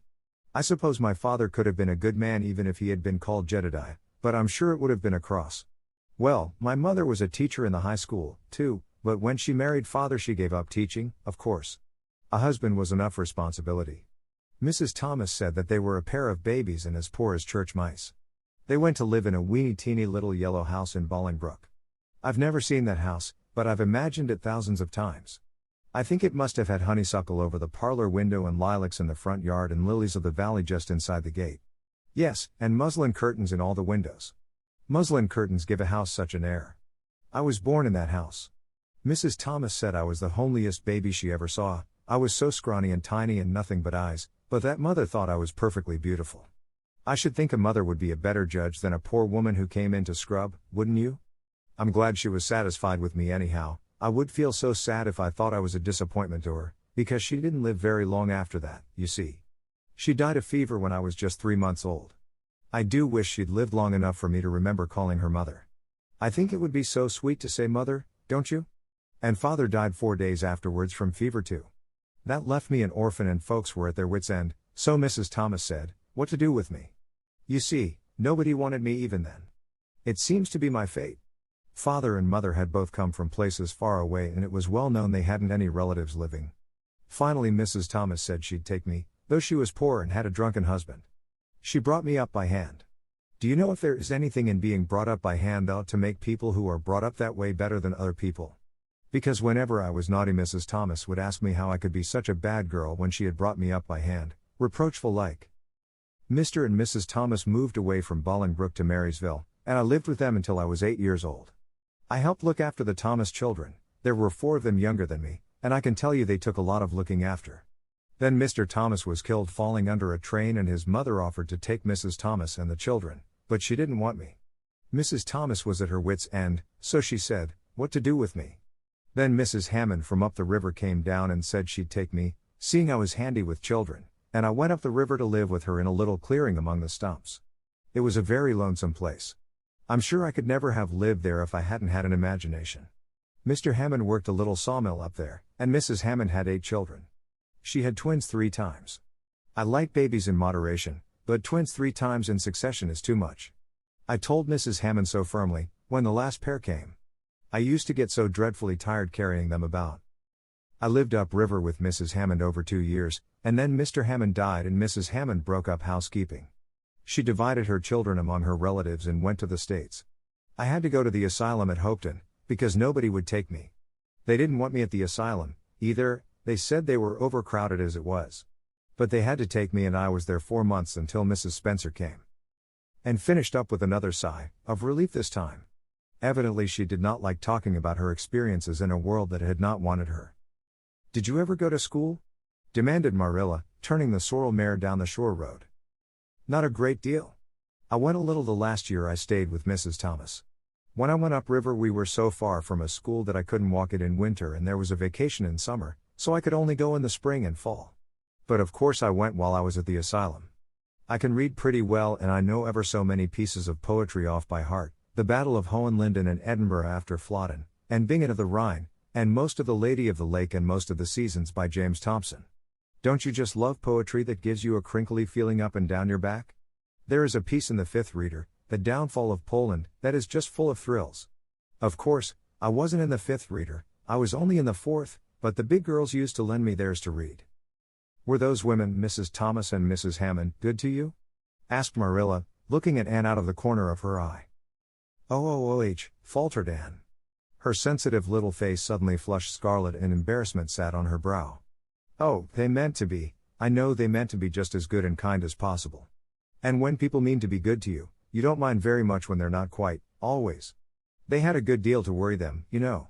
I suppose my father could have been a good man even if he had been called Jedediah, but I'm sure it would have been a cross. Well, my mother was a teacher in the high school, too, but when she married father she gave up teaching, of course. A husband was enough responsibility. Mrs. Thomas said that they were a pair of babies and as poor as church mice. They went to live in a weeny teeny little yellow house in Bolingbroke. I've never seen that house, but I've imagined it thousands of times. I think it must have had honeysuckle over the parlor window and lilacs in the front yard and lilies of the valley just inside the gate. Yes, and muslin curtains in all the windows. Muslin curtains give a house such an air. I was born in that house. Mrs. Thomas said I was the homeliest baby she ever saw. I was so scrawny and tiny and nothing but eyes, but that mother thought I was perfectly beautiful. I should think a mother would be a better judge than a poor woman who came in to scrub, wouldn't you? I'm glad she was satisfied with me anyhow. I would feel so sad if I thought I was a disappointment to her, because she didn't live very long after that, you see. She died of fever when I was just 3 months old. I do wish she'd lived long enough for me to remember calling her mother. I think it would be so sweet to say mother, don't you? And father died 4 days afterwards from fever too. That left me an orphan and folks were at their wits' end, so Mrs. Thomas said, what to do with me. You see, nobody wanted me even then. It seems to be my fate. Father and mother had both come from places far away and it was well known they hadn't any relatives living. Finally Mrs. Thomas said she'd take me, though she was poor and had a drunken husband. She brought me up by hand. Do you know if there is anything in being brought up by hand ought to make people who are brought up that way better than other people? Because whenever I was naughty Mrs. Thomas would ask me how I could be such a bad girl when she had brought me up by hand, reproachful like. Mr. and Mrs. Thomas moved away from Bolingbroke to Marysville, and I lived with them until I was 8 years old. I helped look after the Thomas children. There were 4 of them younger than me, and I can tell you they took a lot of looking after. Then Mr. Thomas was killed falling under a train and his mother offered to take Mrs. Thomas and the children, But she didn't want me. Mrs. Thomas was at her wit's end, so she said, what to do with me. Then Mrs. Hammond from up the river came down and said she'd take me, seeing I was handy with children, and I went up the river to live with her in a little clearing among the stumps. It was a very lonesome place. I'm sure I could never have lived there if I hadn't had an imagination. Mr. Hammond worked a little sawmill up there, and Mrs. Hammond had 8 children. She had twins 3 times. I like babies in moderation, but twins 3 times in succession is too much. I told Mrs. Hammond so firmly, when the last pair came. I used to get so dreadfully tired carrying them about. I lived up river with Mrs. Hammond over 2 years, and then Mr. Hammond died and Mrs. Hammond broke up housekeeping. She divided her children among her relatives and went to the States. I had to go to the asylum at Hopeton, because nobody would take me. They didn't want me at the asylum, either, they said they were overcrowded as it was. But they had to take me and I was there 4 months until Mrs. Spencer came. And finished up with another sigh, of relief this time. Evidently she did not like talking about her experiences in a world that had not wanted her. Did you ever go to school? Demanded Marilla, turning the sorrel mare down the shore road. Not a great deal. I went a little the last year I stayed with Mrs. Thomas. When I went upriver we were so far from a school that I couldn't walk it in winter and there was a vacation in summer, so I could only go in the spring and fall. But of course I went while I was at the asylum. I can read pretty well and I know ever so many pieces of poetry off by heart, The Battle of Hohenlinden and Edinburgh after Flodden, and Bingen of the Rhine, and most of The Lady of the Lake and most of The Seasons by James Thompson. Don't you just love poetry that gives you a crinkly feeling up and down your back? There is a piece in the Fifth Reader, The Downfall of Poland, that is just full of thrills. Of course, I wasn't in the Fifth Reader, I was only in the 4th, but the big girls used to lend me theirs to read. Were those women, Mrs. Thomas and Mrs. Hammond, good to you? Asked Marilla, looking at Anne out of the corner of her eye. Oh, faltered Anne. Her sensitive little face suddenly flushed scarlet and embarrassment sat on her brow. Oh, they meant to be, I know they meant to be just as good and kind as possible. And when people mean to be good to you, you don't mind very much when they're not quite, always. They had a good deal to worry them, you know.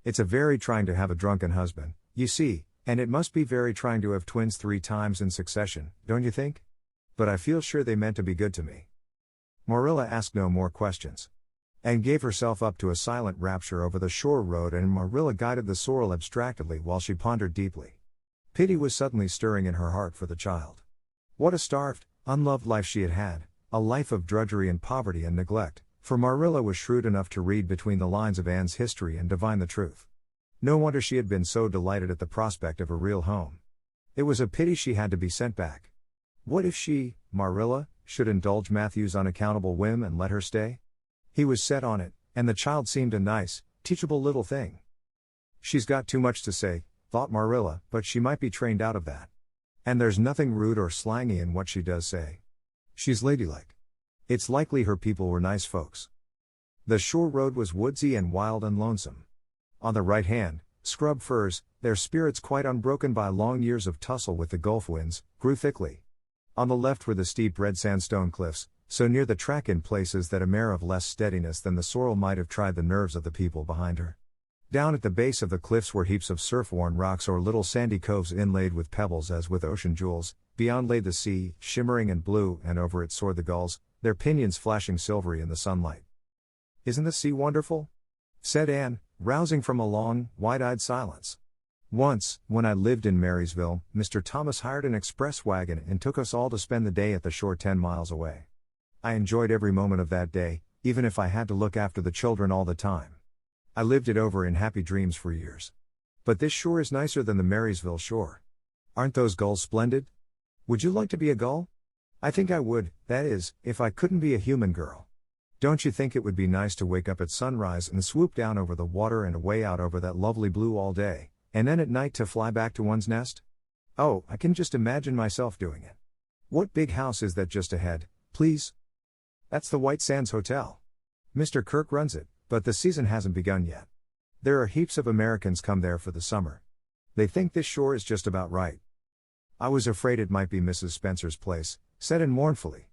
It's a very trying to have a drunken husband, you see, and it must be very trying to have twins 3 times in succession, don't you think? But I feel sure they meant to be good to me. Marilla asked no more questions. Anne gave herself up to a silent rapture over the shore road and Marilla guided the sorrel abstractedly while she pondered deeply. Pity was suddenly stirring in her heart for the child. What a starved, unloved life she had had, a life of drudgery and poverty and neglect, for Marilla was shrewd enough to read between the lines of Anne's history and divine the truth. No wonder she had been so delighted at the prospect of a real home. It was a pity she had to be sent back. What if she, Marilla, should indulge Matthew's unaccountable whim and let her stay? He was set on it, and the child seemed a nice, teachable little thing. She's got too much to say, thought Marilla, but she might be trained out of that. And there's nothing rude or slangy in what she does say. She's ladylike. It's likely her people were nice folks. The shore road was woodsy and wild and lonesome. On the right hand, scrub firs, their spirits quite unbroken by long years of tussle with the gulf winds, grew thickly. On the left were the steep red sandstone cliffs, so near the track in places that a mare of less steadiness than the sorrel might have tried the nerves of the people behind her. Down at the base of the cliffs were heaps of surf-worn rocks or little sandy coves inlaid with pebbles as with ocean jewels, beyond lay the sea, shimmering and blue, and over it soared the gulls, their pinions flashing silvery in the sunlight. Isn't the sea wonderful? Said Anne, rousing from a long, wide-eyed silence. Once, when I lived in Marysville, Mr. Thomas hired an express wagon and took us all to spend the day at the shore 10 miles away. I enjoyed every moment of that day, even if I had to look after the children all the time. I lived it over in happy dreams for years. But this shore is nicer than the Marysville shore. Aren't those gulls splendid? Would you like to be a gull? I think I would, that is, if I couldn't be a human girl. Don't you think it would be nice to wake up at sunrise and swoop down over the water and away out over that lovely blue all day, and then at night to fly back to one's nest? Oh, I can just imagine myself doing it. What big house is that just ahead, please? That's the White Sands Hotel. Mr. Kirk runs it, but the season hasn't begun yet. There are heaps of Americans come there for the summer. They think this shore is just about right. I was afraid it might be Mrs. Spencer's place, said Anne mournfully.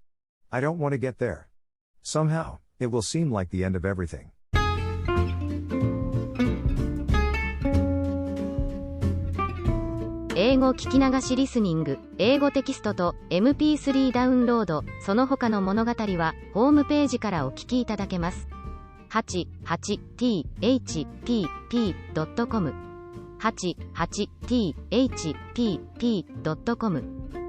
I don't want to get there. Somehow, it will seem like the end of everything. 英語聞き流しリスニング、英語テキストと MP3 ダウンロード、その他の物語はホームページからお聞きいただけます。88thpp.com 88thpp.com